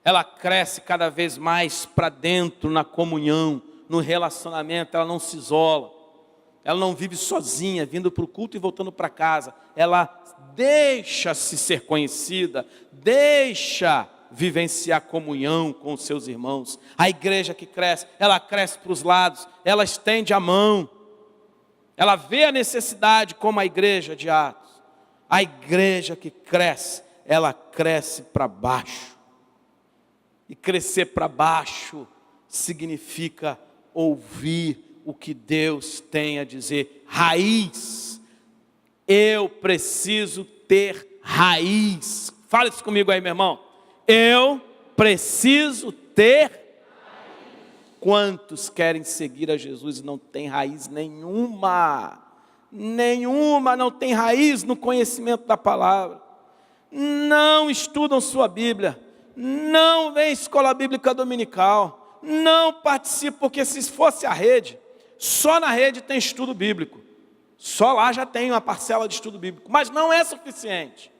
ela cresce cada vez mais para dentro, na comunhão, no relacionamento. Ela não se isola, ela não vive sozinha, vindo para o culto e voltando para casa. Ela deixa-se ser conhecida, deixa vivenciar comunhão com os seus irmãos. A igreja que cresce, ela cresce para os lados, ela estende a mão, ela vê a necessidade, como a igreja de Atos. A igreja que cresce, ela cresce para baixo. E crescer para baixo significa ouvir o que Deus tem a dizer. Raiz. Eu preciso ter raiz. Fala isso comigo aí, meu irmão. Eu preciso ter raiz. Quantos querem seguir a Jesus e não tem raiz nenhuma? Nenhuma, não tem raiz no conhecimento da palavra. Não estudam sua Bíblia. Não vem escola bíblica dominical, não participa, porque se fosse a rede, só na rede tem estudo bíblico, só lá já tem uma parcela de estudo bíblico, mas não é suficiente,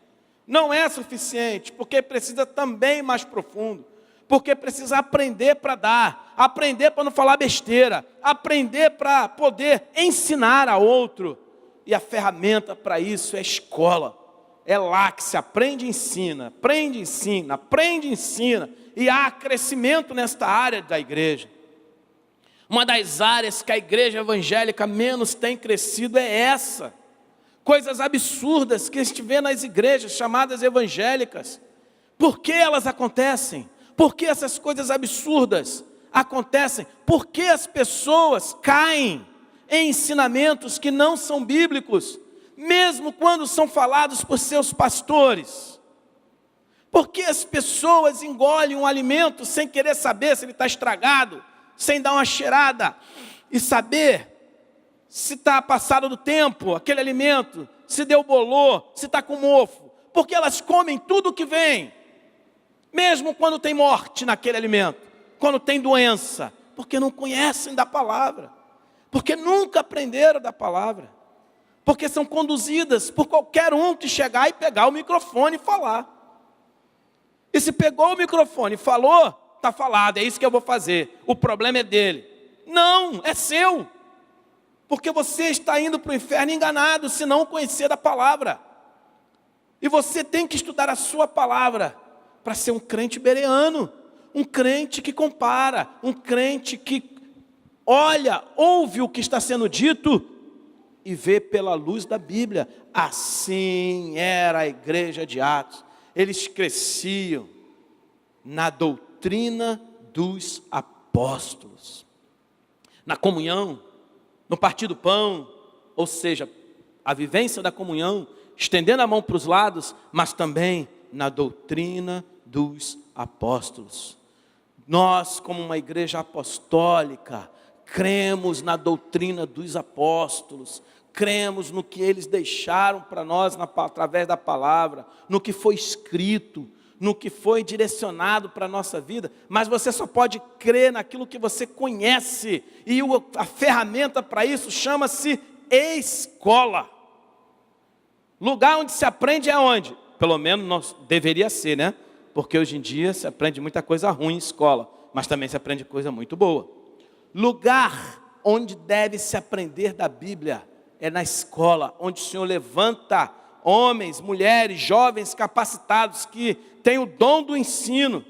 porque precisa também mais profundo, porque precisa aprender para dar, aprender para não falar besteira, aprender para poder ensinar a outro, e a ferramenta para isso é a escola. É lá que se aprende e ensina, aprende e ensina, aprende e ensina. E há crescimento nesta área da igreja. Uma das áreas que a igreja evangélica menos tem crescido é essa. Coisas absurdas que a gente vê nas igrejas chamadas evangélicas. Por que elas acontecem? Por que essas coisas absurdas acontecem? Por que as pessoas caem em ensinamentos que não são bíblicos? Mesmo quando são falados por seus pastores. Porque as pessoas engolem um alimento sem querer saber se ele está estragado, sem dar uma cheirada e saber se está passado do tempo, aquele alimento, se deu bolor, se está com mofo. Porque elas comem tudo o que vem, mesmo quando tem morte naquele alimento, quando tem doença, porque não conhecem da palavra, porque nunca aprenderam da palavra. Porque são conduzidas por qualquer um que chegar e pegar o microfone e falar. E se pegou o microfone e falou, está falado, é isso que eu vou fazer. O problema é dele. Não, é seu. Porque você está indo para o inferno enganado, se não conhecer da palavra. E você tem que estudar a sua palavra para ser um crente bereano. Um crente que compara, um crente que olha, ouve o que está sendo dito e vê pela luz da Bíblia. Assim era a igreja de Atos. Eles cresciam na doutrina dos apóstolos, na comunhão, no partir do pão, ou seja, a vivência da comunhão, estendendo a mão para os lados, mas também na doutrina dos apóstolos. Nós, como uma igreja apostólica, cremos na doutrina dos apóstolos, cremos no que eles deixaram para nós através da palavra, no que foi escrito, no que foi direcionado para a nossa vida, mas você só pode crer naquilo que você conhece, e a ferramenta para isso chama-se escola. Lugar onde se aprende é onde? Pelo menos deveria ser, né? Porque hoje em dia se aprende muita coisa ruim em escola, mas também se aprende coisa muito boa. Lugar onde deve se aprender da Bíblia é na escola, onde o Senhor levanta homens, mulheres, jovens capacitados que têm o dom do ensino,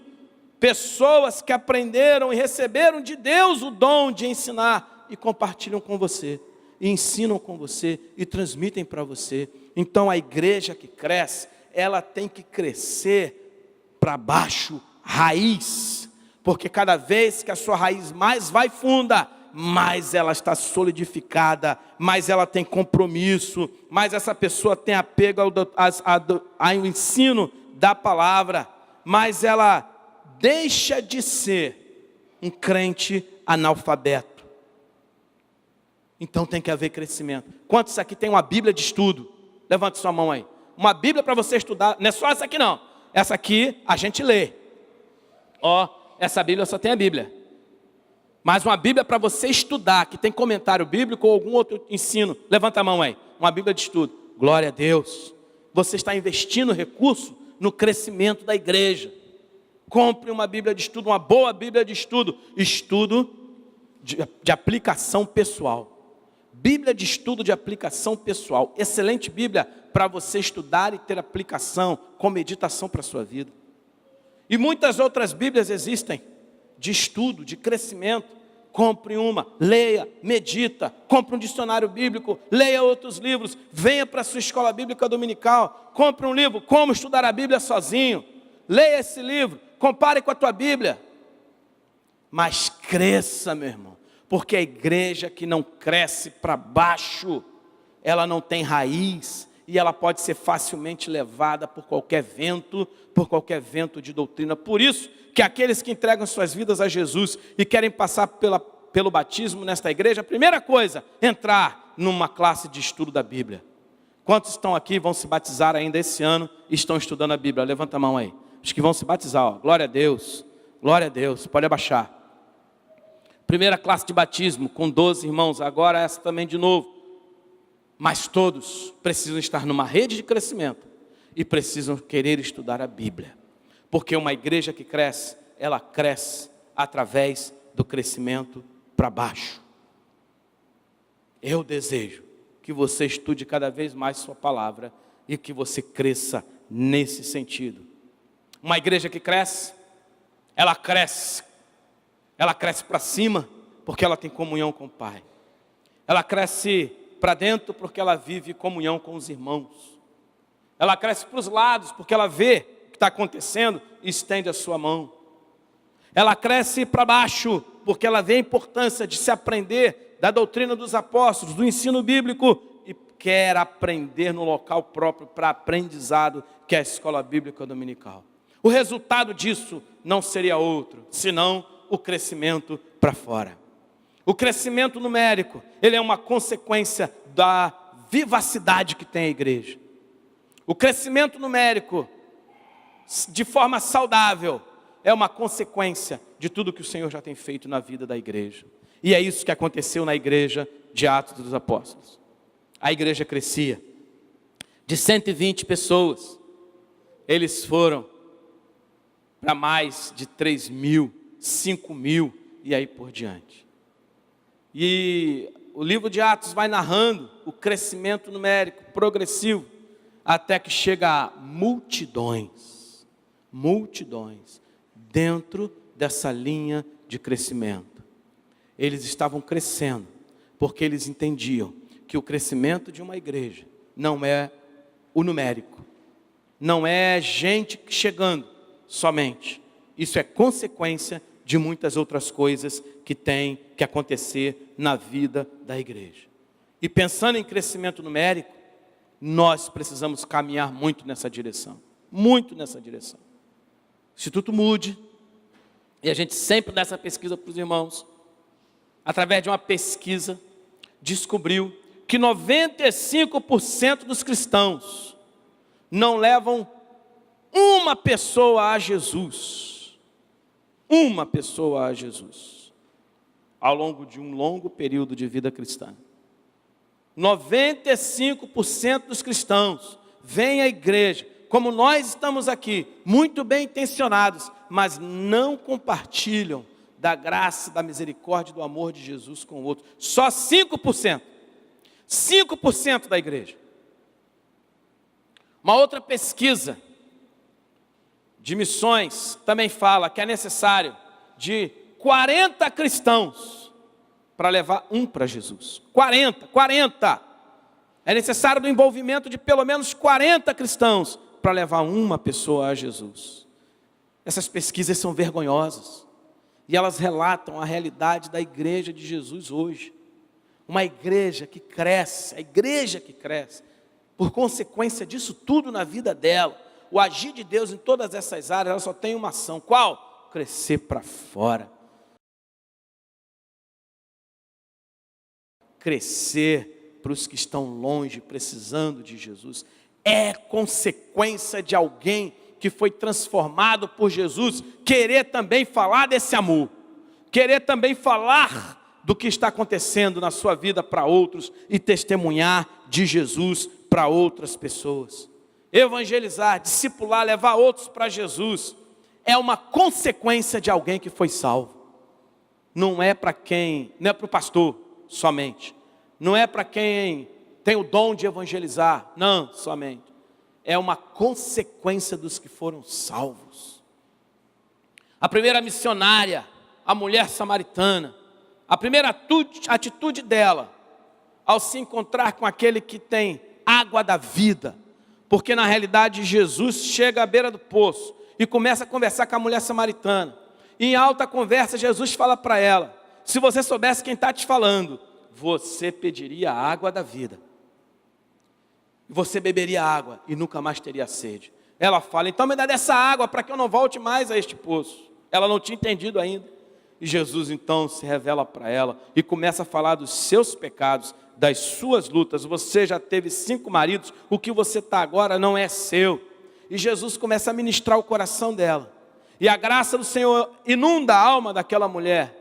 pessoas que aprenderam e receberam de Deus o dom de ensinar e compartilham com você, e ensinam com você e transmitem para você. Então a igreja que cresce, ela tem que crescer para baixo, raiz, porque cada vez que a sua raiz mais vai funda, mais ela está solidificada, mais ela tem compromisso, mais essa pessoa tem apego ao ensino da palavra, mais ela deixa de ser um crente analfabeto. Então tem que haver crescimento. Quantos aqui tem uma Bíblia de estudo? Levante sua mão aí. Uma Bíblia para você estudar, não é só essa aqui não. Essa aqui a gente lê. Essa Bíblia só tem a Bíblia. Mas uma Bíblia para você estudar, que tem comentário bíblico ou algum outro ensino. Levanta a mão aí. Uma Bíblia de estudo. Glória a Deus. Você está investindo recurso no crescimento da igreja. Compre uma Bíblia de estudo, uma boa Bíblia de estudo. Estudo de aplicação pessoal. Bíblia de estudo de aplicação pessoal. Excelente Bíblia para você estudar e ter aplicação com meditação para a sua vida. E muitas outras Bíblias existem de estudo, de crescimento. Compre uma, leia, medita, compre um dicionário bíblico, leia outros livros, venha para a sua escola bíblica dominical, compre um livro, Como Estudar a Bíblia Sozinho, leia esse livro, compare com a tua Bíblia. Mas cresça, meu irmão, porque a igreja que não cresce para baixo, ela não tem raiz, e ela pode ser facilmente levada por qualquer vento de doutrina. Por isso que aqueles que entregam suas vidas a Jesus e querem passar pelo batismo nesta igreja, a primeira coisa, entrar numa classe de estudo da Bíblia. Quantos estão aqui, vão se batizar ainda esse ano e estão estudando a Bíblia? Levanta a mão aí. Os que vão se batizar, glória a Deus, pode abaixar. Primeira classe de batismo, com 12 irmãos, agora essa também de novo. Mas todos precisam estar numa rede de crescimento e precisam querer estudar a Bíblia. Porque uma igreja que cresce, ela cresce através do crescimento para baixo. Eu desejo que você estude cada vez mais sua palavra e que você cresça nesse sentido. Uma igreja que cresce, ela cresce para cima porque ela tem comunhão com o Pai. Ela cresce para dentro porque ela vive comunhão com os irmãos. Ela cresce para os lados porque ela vê o que está acontecendo e estende a sua mão. Ela cresce para baixo porque ela vê a importância de se aprender da doutrina dos apóstolos, do ensino bíblico, e quer aprender no local próprio para aprendizado, que é a escola bíblica dominical. O resultado disso não seria outro, senão o crescimento para fora. O crescimento numérico, ele é uma consequência da vivacidade que tem a igreja. O crescimento numérico, de forma saudável, é uma consequência de tudo que o Senhor já tem feito na vida da igreja. E é isso que aconteceu na igreja de Atos dos Apóstolos. A igreja crescia. De 120 pessoas, eles foram para mais de 3.000, 5.000 e aí por diante. E o livro de Atos vai narrando o crescimento numérico, progressivo, até que chega a multidões dentro dessa linha de crescimento. Eles estavam crescendo, porque eles entendiam que o crescimento de uma igreja não é o numérico, não é gente chegando somente. Isso é consequência de muitas outras coisas que tem que acontecer na vida da igreja. E pensando em crescimento numérico, nós precisamos caminhar muito nessa direção. Muito nessa direção. O Instituto Moody, e a gente sempre dá essa pesquisa para os irmãos, através de uma pesquisa, descobriu que 95% dos cristãos não levam 1 uma pessoa a Jesus. Uma pessoa a Jesus. Ao longo de um longo período de vida cristã. 95% dos cristãos vêm à igreja, como nós estamos aqui, muito bem intencionados, mas não compartilham da graça, da misericórdia e do amor de Jesus com o outro. Só 5%. 5% da igreja. Uma outra pesquisa de missões também fala que é necessário de 40 cristãos para levar um para Jesus. 40. É necessário do envolvimento de pelo menos 40 cristãos para levar uma pessoa a Jesus. Essas pesquisas são vergonhosas. E elas relatam a realidade da igreja de Jesus hoje. Uma igreja que cresce, a igreja que cresce. Por consequência disso tudo na vida dela, o agir de Deus em todas essas áreas, ela só tem uma ação. Qual? Crescer para fora. Crescer para os que estão longe, precisando de Jesus. É consequência de alguém que foi transformado por Jesus, querer também falar desse amor, querer também falar do que está acontecendo na sua vida para outros e testemunhar de Jesus para outras pessoas. Evangelizar, discipular, levar outros para Jesus é uma consequência de alguém que foi salvo. Não é para quem, não é para o pastor somente, não é para quem tem o dom de evangelizar, não somente. É uma consequência dos que foram salvos. A primeira missionária, a mulher samaritana, a primeira atitude dela, ao se encontrar com aquele que tem água da vida, porque na realidade Jesus chega à beira do poço e começa a conversar com a mulher samaritana. E em alta conversa Jesus fala para ela: se você soubesse quem está te falando, você pediria a água da vida. Você beberia água e nunca mais teria sede. Ela fala: então me dá dessa água para que eu não volte mais a este poço. Ela não tinha entendido ainda. E Jesus então se revela para ela e começa a falar dos seus pecados, das suas lutas. Você já teve 5 maridos, o que você está agora não é seu. E Jesus começa a ministrar o coração dela. E a graça do Senhor inunda a alma daquela mulher.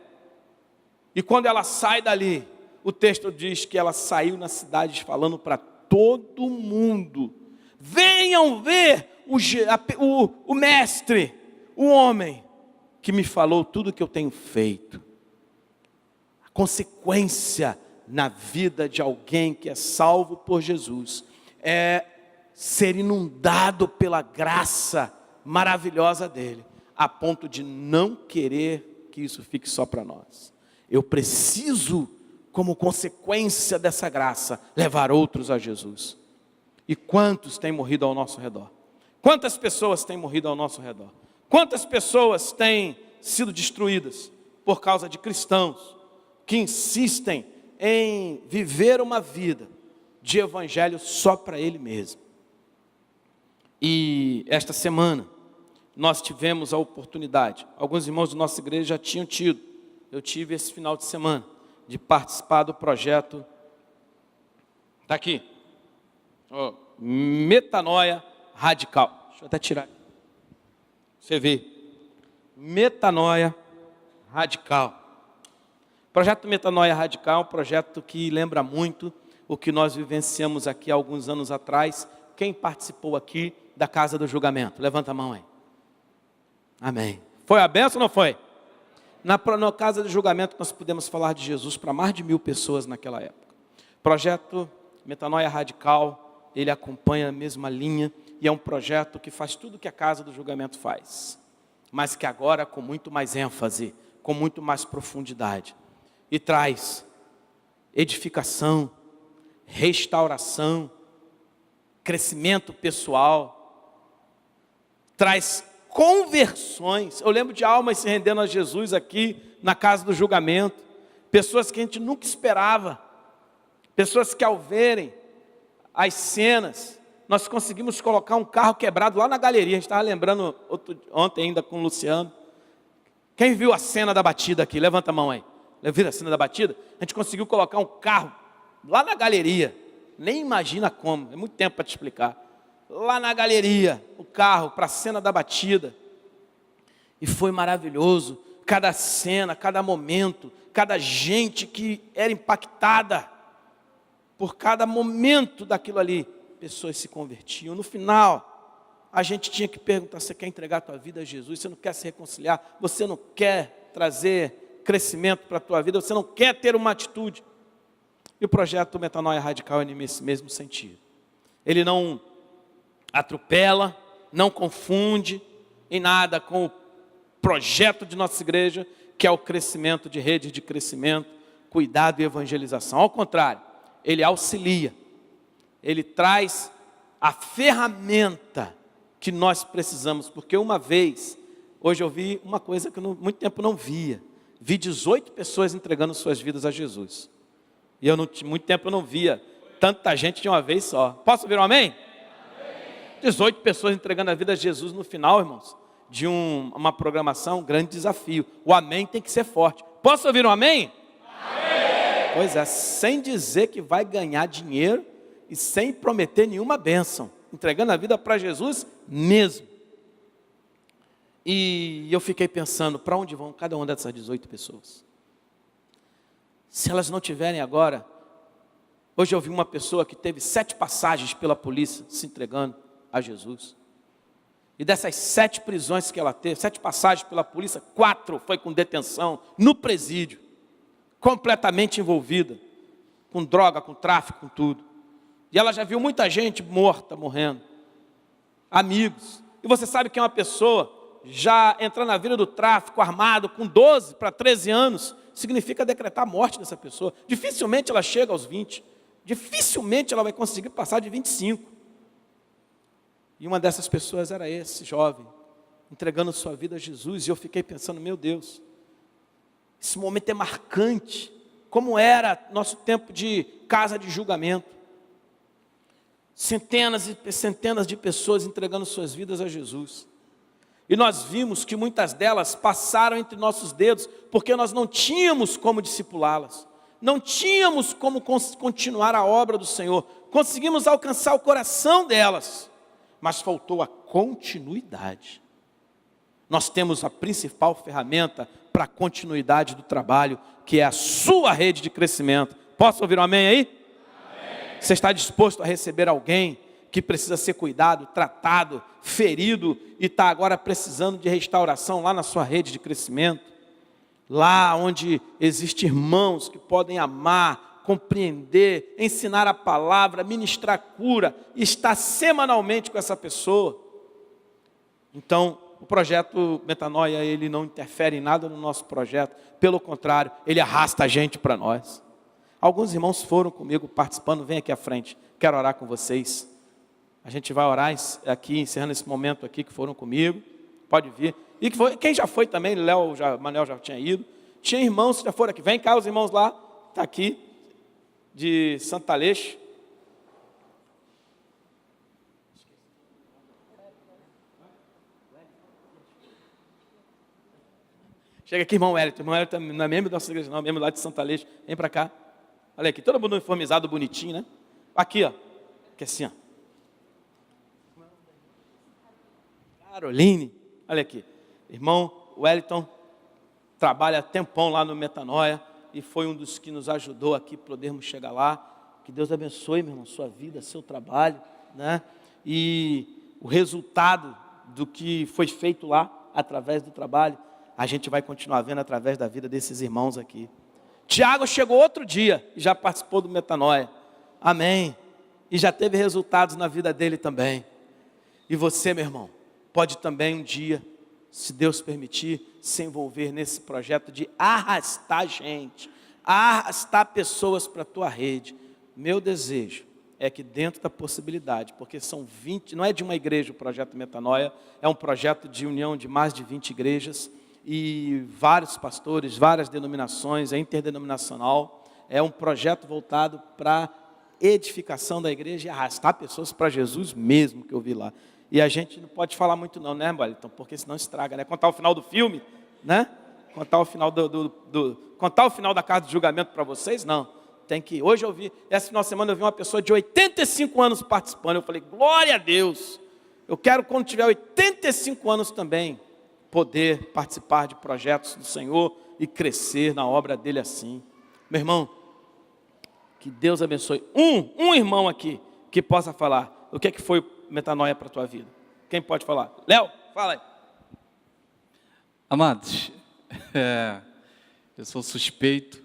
E quando ela sai dali, o texto diz que ela saiu na cidade falando para todo mundo: venham ver o mestre, o homem que me falou tudo o que eu tenho feito. A consequência na vida de alguém que é salvo por Jesus é ser inundado pela graça maravilhosa dele, a ponto de não querer que isso fique só para nós. Eu preciso, como consequência dessa graça, levar outros a Jesus. E quantos têm morrido ao nosso redor? Quantas pessoas têm morrido ao nosso redor? Quantas pessoas têm sido destruídas por causa de cristãos que insistem em viver uma vida de evangelho só para ele mesmo? E esta semana nós tivemos a oportunidade, alguns irmãos da nossa igreja já tinham tido, eu tive esse final de semana, de participar do projeto, está aqui, Metanoia Radical. Deixa eu até tirar. Você vê, Metanoia Radical. O projeto Metanoia Radical é um projeto que lembra muito o que nós vivenciamos aqui há alguns anos atrás. Quem participou aqui da Casa do Julgamento? Levanta a mão aí. Amém. Foi a benção ou não foi? Na Casa do Julgamento nós pudemos falar de Jesus para mais de 1000 pessoas naquela época. O projeto Metanoia Radical, ele acompanha a mesma linha e é um projeto que faz tudo o que a Casa do Julgamento faz, mas que agora com muito mais ênfase, com muito mais profundidade, e traz edificação, restauração, crescimento pessoal, traz conversões. Eu lembro de almas se rendendo a Jesus aqui na Casa do Julgamento, pessoas que a gente nunca esperava, pessoas que ao verem as cenas, nós conseguimos colocar um carro quebrado lá na galeria. A gente estava lembrando ontem ainda com o Luciano. Quem viu a cena da batida aqui? Levanta a mão aí. Viu a cena da batida? A gente conseguiu colocar um carro lá na galeria. Nem imagina como, é muito tempo para te explicar. Lá na galeria, o carro para a cena da batida. E foi maravilhoso, cada cena, cada momento, cada gente que era impactada por cada momento daquilo ali. Pessoas se convertiam. No final, a gente tinha que perguntar: você quer entregar a tua vida a Jesus? Você não quer se reconciliar? Você não quer trazer crescimento para a tua vida? Você não quer ter uma atitude? E o projeto Metanoia Radical é nesse mesmo sentido. Ele não atropela, não confunde em nada com o projeto de nossa igreja, que é o crescimento de redes de crescimento, cuidado e evangelização. Ao contrário, ele auxilia, ele traz a ferramenta que nós precisamos, porque uma vez, hoje eu vi uma coisa que eu muito tempo não via, vi 18 pessoas entregando suas vidas a Jesus, e muito tempo eu não via tanta gente de uma vez só. Posso ouvir um amém? 18 pessoas entregando a vida a Jesus no final, irmãos, de uma programação, um grande desafio. O amém tem que ser forte. Posso ouvir um amém? Amém! Pois é, sem dizer que vai ganhar dinheiro e sem prometer nenhuma bênção, entregando a vida para Jesus mesmo. E eu fiquei pensando, para onde vão cada uma dessas 18 pessoas? Se elas não tiverem agora, hoje eu vi uma pessoa que teve 7 passagens pela polícia se entregando a Jesus. E dessas 7 prisões que ela teve, 7 passagens pela polícia, 4 foi com detenção no presídio, completamente envolvida, com droga, com tráfico, com tudo. E ela já viu muita gente morta, morrendo, amigos. E você sabe que é uma pessoa já entrando na vida do tráfico armado com 12 para 13 anos, significa decretar a morte dessa pessoa. Dificilmente ela chega aos 20, dificilmente ela vai conseguir passar de 25. E uma dessas pessoas era esse jovem, entregando sua vida a Jesus. E eu fiquei pensando, meu Deus, esse momento é marcante. Como era nosso tempo de casa de julgamento. Centenas e centenas de pessoas entregando suas vidas a Jesus. E nós vimos que muitas delas passaram entre nossos dedos, porque nós não tínhamos como discipulá-las. Não tínhamos como continuar a obra do Senhor. Conseguimos alcançar o coração delas, mas faltou a continuidade. Nós temos a principal ferramenta para a continuidade do trabalho, que é a sua rede de crescimento. Posso ouvir um amém aí? Amém. Você está disposto a receber alguém que precisa ser cuidado, tratado, ferido, e está agora precisando de restauração lá na sua rede de crescimento? Lá onde existem irmãos que podem amar, compreender, ensinar a palavra, ministrar cura, e estar semanalmente com essa pessoa. Então, o projeto Metanoia, ele não interfere em nada no nosso projeto, pelo contrário, ele arrasta a gente para nós. Alguns irmãos foram comigo participando, vem aqui à frente, quero orar com vocês. A gente vai orar aqui, encerrando esse momento aqui, que foram comigo, pode vir. E quem já foi também, Manuel já tinha ido. Tinha irmãos que já foram aqui, vem cá os irmãos lá, está aqui, de Santa Aleixo. Chega aqui, irmão Wellington. Irmão Wellington não é membro da nossa igreja, não, é membro lá de Santa Aleixo. Vem para cá. Olha aqui, todo mundo uniformizado, bonitinho, né? Aqui, ó. Aqui assim, ó. Caroline, olha aqui. Irmão Wellington trabalha tempão lá no Metanoia e foi um dos que nos ajudou aqui para podermos chegar lá. Que Deus abençoe, meu irmão, sua vida, seu trabalho, né? E o resultado do que foi feito lá, através do trabalho, a gente vai continuar vendo através da vida desses irmãos aqui. Tiago chegou outro dia e já participou do Metanoia. Amém. E já teve resultados na vida dele também. E você, meu irmão, pode também um dia, se Deus permitir, se envolver nesse projeto de arrastar gente, arrastar pessoas para a tua rede. Meu desejo é que dentro da possibilidade, porque são 20, não é de uma igreja o projeto Metanoia, é um projeto de união de mais de 20 igrejas, e vários pastores, várias denominações, é interdenominacional, é um projeto voltado para edificação da igreja e arrastar pessoas para Jesus mesmo, que eu vi lá. E a gente não pode falar muito não, né, Wellington? Porque senão estraga, né? Contar o final do filme, né? Contar o final contar o final da casa de julgamento para vocês, não. Tem que, hoje eu vi, esse final de semana eu vi uma pessoa de 85 anos participando, eu falei, glória a Deus. Eu quero, quando tiver 85 anos também, poder participar de projetos do Senhor e crescer na obra dele assim. Meu irmão, que Deus abençoe. Um irmão aqui que possa falar o que é que foi metanoia para a tua vida. Quem pode falar? Léo, fala aí. Amados, eu sou suspeito.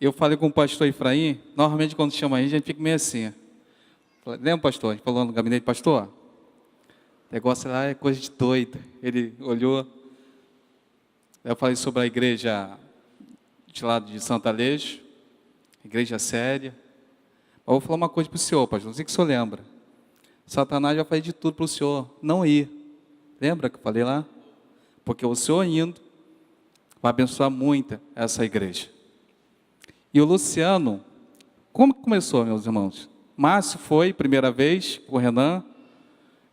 Eu falei com o pastor Efraim, normalmente quando chama a gente fica meio assim. Lembra, pastor? A gente falou no gabinete, pastor? O negócio lá é coisa de doido. Ele olhou. Eu falei sobre a igreja de lá de Santo Aleixo, igreja séria. Mas eu vou falar uma coisa para o senhor, pastor, não sei se o senhor lembra. Satanás já fez de tudo para o senhor não ir. Lembra que eu falei lá? Porque o senhor indo vai abençoar muito essa igreja. E o Luciano, como que começou, meus irmãos? Márcio foi, primeira vez, com o Renan,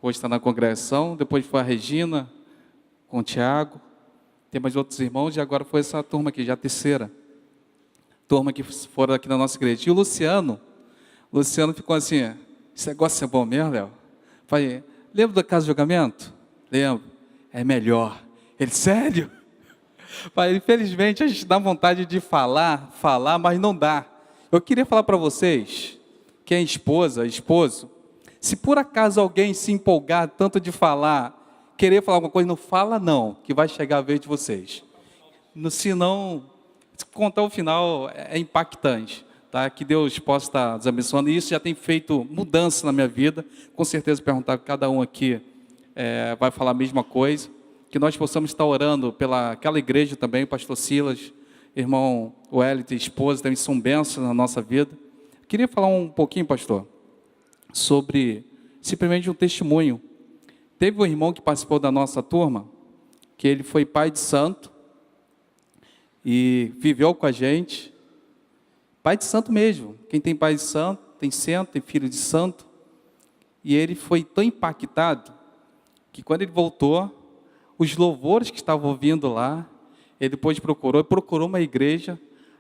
hoje está na congregação, depois foi a Regina, com o Tiago, tem mais outros irmãos, e agora foi essa turma aqui, já a terceira turma que foram aqui na nossa igreja. E o Luciano ficou assim, esse negócio é bom mesmo, Léo? Falei, lembra da casa de julgamento? Lembro, é melhor. Ele, sério? Falei, infelizmente a gente dá vontade de falar, mas não dá. Eu queria falar para vocês, que é esposo, se por acaso alguém se empolgar tanto de falar, querer falar alguma coisa, não fala não, que vai chegar a vez de vocês. Senão, se contar o final, é impactante. Tá? Que Deus possa estar nos abençoando. E isso já tem feito mudança na minha vida. Com certeza, perguntar para cada um aqui vai falar a mesma coisa. Que nós possamos estar orando aquela igreja também, pastor Silas, irmão Wellington, esposa, também são bênçãos na nossa vida. Queria falar um pouquinho, pastor, sobre simplesmente um testemunho. Teve um irmão que participou da nossa turma, que ele foi pai de santo, e viveu com a gente, pai de santo mesmo. Quem tem pai de santo, tem filho de santo, e ele foi tão impactado, que quando ele voltou, os louvores que estavam ouvindo lá, ele depois procurou uma igreja,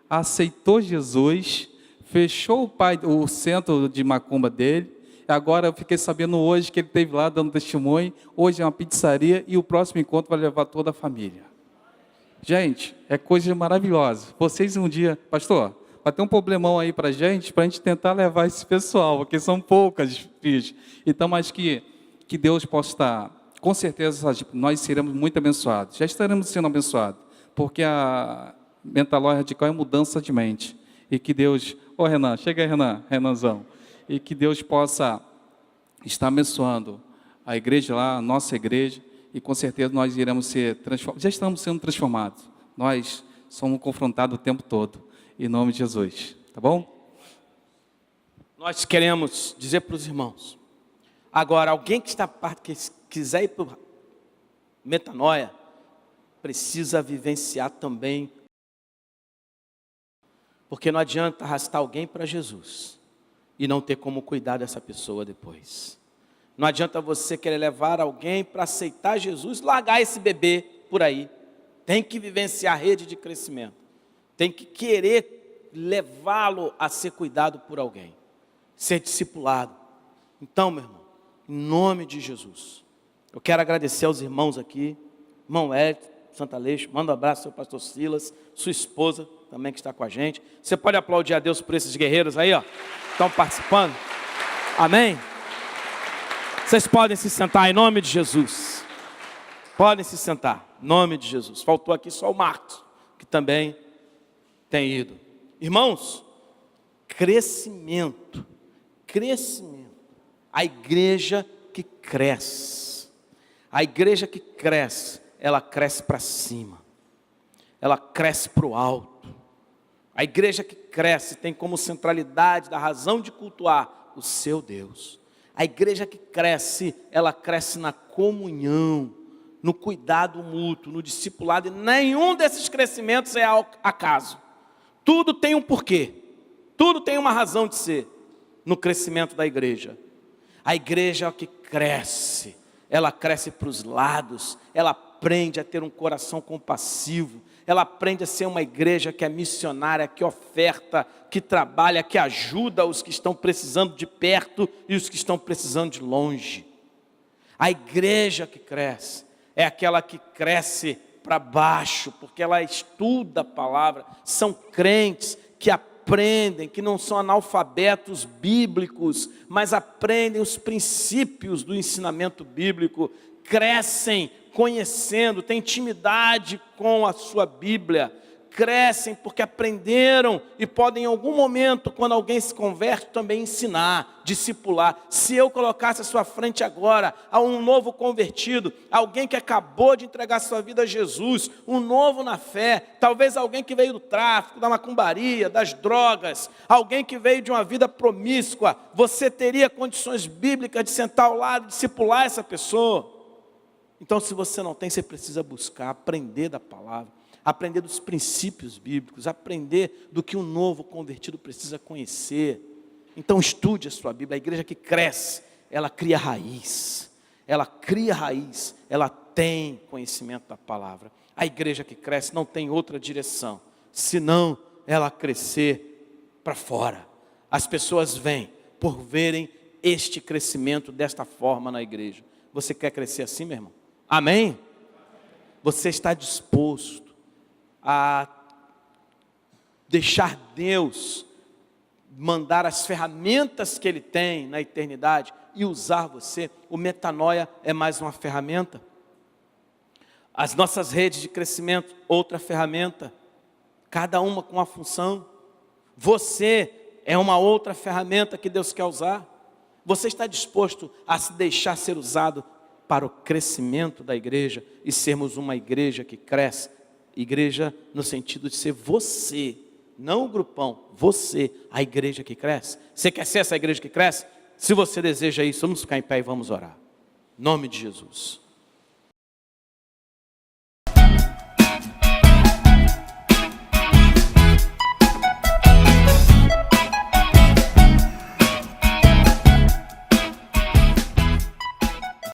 aceitou Jesus, fechou o centro de macumba dele. Agora eu fiquei sabendo hoje que ele esteve lá dando testemunho. Hoje é uma pizzaria e o próximo encontro vai levar toda a família. Gente, é coisa maravilhosa. Vocês um dia, pastor, vai ter um problemão aí para a gente tentar levar esse pessoal, porque são poucas filhas. Então, mas que Deus possa estar. Com certeza, nós seremos muito abençoados. Já estaremos sendo abençoados, porque a Metanoia Radical é mudança de mente. E que Deus... Ô Renan, chega aí, Renanzão. E que Deus possa estar abençoando a igreja lá, a nossa igreja, e com certeza nós iremos ser transformados. Já estamos sendo transformados. Nós somos confrontados o tempo todo. Em nome de Jesus. Tá bom? Nós queremos dizer para os irmãos. Agora, alguém que quiser ir para metanoia, precisa vivenciar também. Porque não adianta arrastar alguém para Jesus e não ter como cuidar dessa pessoa depois. Não adianta você querer levar alguém para aceitar Jesus, largar esse bebê por aí. Tem que vivenciar a rede de crescimento. Tem que querer levá-lo a ser cuidado por alguém. Ser discipulado. Então, meu irmão, em nome de Jesus, eu quero agradecer aos irmãos aqui, irmão Hélio, Santo Aleixo, manda um abraço ao pastor Silas, sua esposa também que está com a gente. Você pode aplaudir a Deus por esses guerreiros aí, ó, estão participando. Amém? Vocês podem se sentar em nome de Jesus. Podem se sentar, em nome de Jesus. Faltou aqui só o Marcos, que também tem ido. Irmãos, crescimento. A igreja que cresce. A igreja que cresce, ela cresce para cima. Ela cresce para o alto. A igreja que cresce tem como centralidade da razão de cultuar o seu Deus. A igreja que cresce, ela cresce na comunhão, no cuidado mútuo, no discipulado. E nenhum desses crescimentos é ao acaso. Tudo tem um porquê. Tudo tem uma razão de ser no crescimento da igreja. A igreja que cresce, ela cresce para os lados, ela aprende a ter um coração compassivo, ela aprende a ser uma igreja que é missionária, que oferta, que trabalha, que ajuda os que estão precisando de perto e os que estão precisando de longe. A igreja que cresce é aquela que cresce para baixo, porque ela estuda a palavra. São crentes que aprendem, que não são analfabetos bíblicos, mas aprendem os princípios do ensinamento bíblico, crescem conhecendo, têm intimidade com a sua Bíblia, crescem porque aprenderam e podem em algum momento, quando alguém se converte, também ensinar, discipular. Se eu colocasse à sua frente agora a um novo convertido, alguém que acabou de entregar sua vida a Jesus, um novo na fé, talvez alguém que veio do tráfico, da macumbaria, das drogas, alguém que veio de uma vida promíscua, você teria condições bíblicas de sentar ao lado e discipular essa pessoa? Então, se você não tem, você precisa buscar, aprender da palavra, aprender dos princípios bíblicos, aprender do que um novo convertido precisa conhecer. Então estude a sua Bíblia. A igreja que cresce, ela cria raiz, ela tem conhecimento da palavra. A igreja que cresce não tem outra direção, senão ela crescer para fora. As pessoas vêm por verem este crescimento desta forma na igreja. Você quer crescer assim, meu irmão? Amém? Você está disposto a deixar Deus mandar as ferramentas que Ele tem na eternidade e usar você? O metanoia é mais uma ferramenta. As nossas redes de crescimento, outra ferramenta. Cada uma com uma função. Você é uma outra ferramenta que Deus quer usar. Você está disposto a se deixar ser usado para o crescimento da igreja e sermos uma igreja que cresce? Igreja no sentido de ser você, não o grupão, você, a igreja que cresce. Você quer ser essa igreja que cresce? Se você deseja isso, vamos ficar em pé e vamos orar. Em nome de Jesus.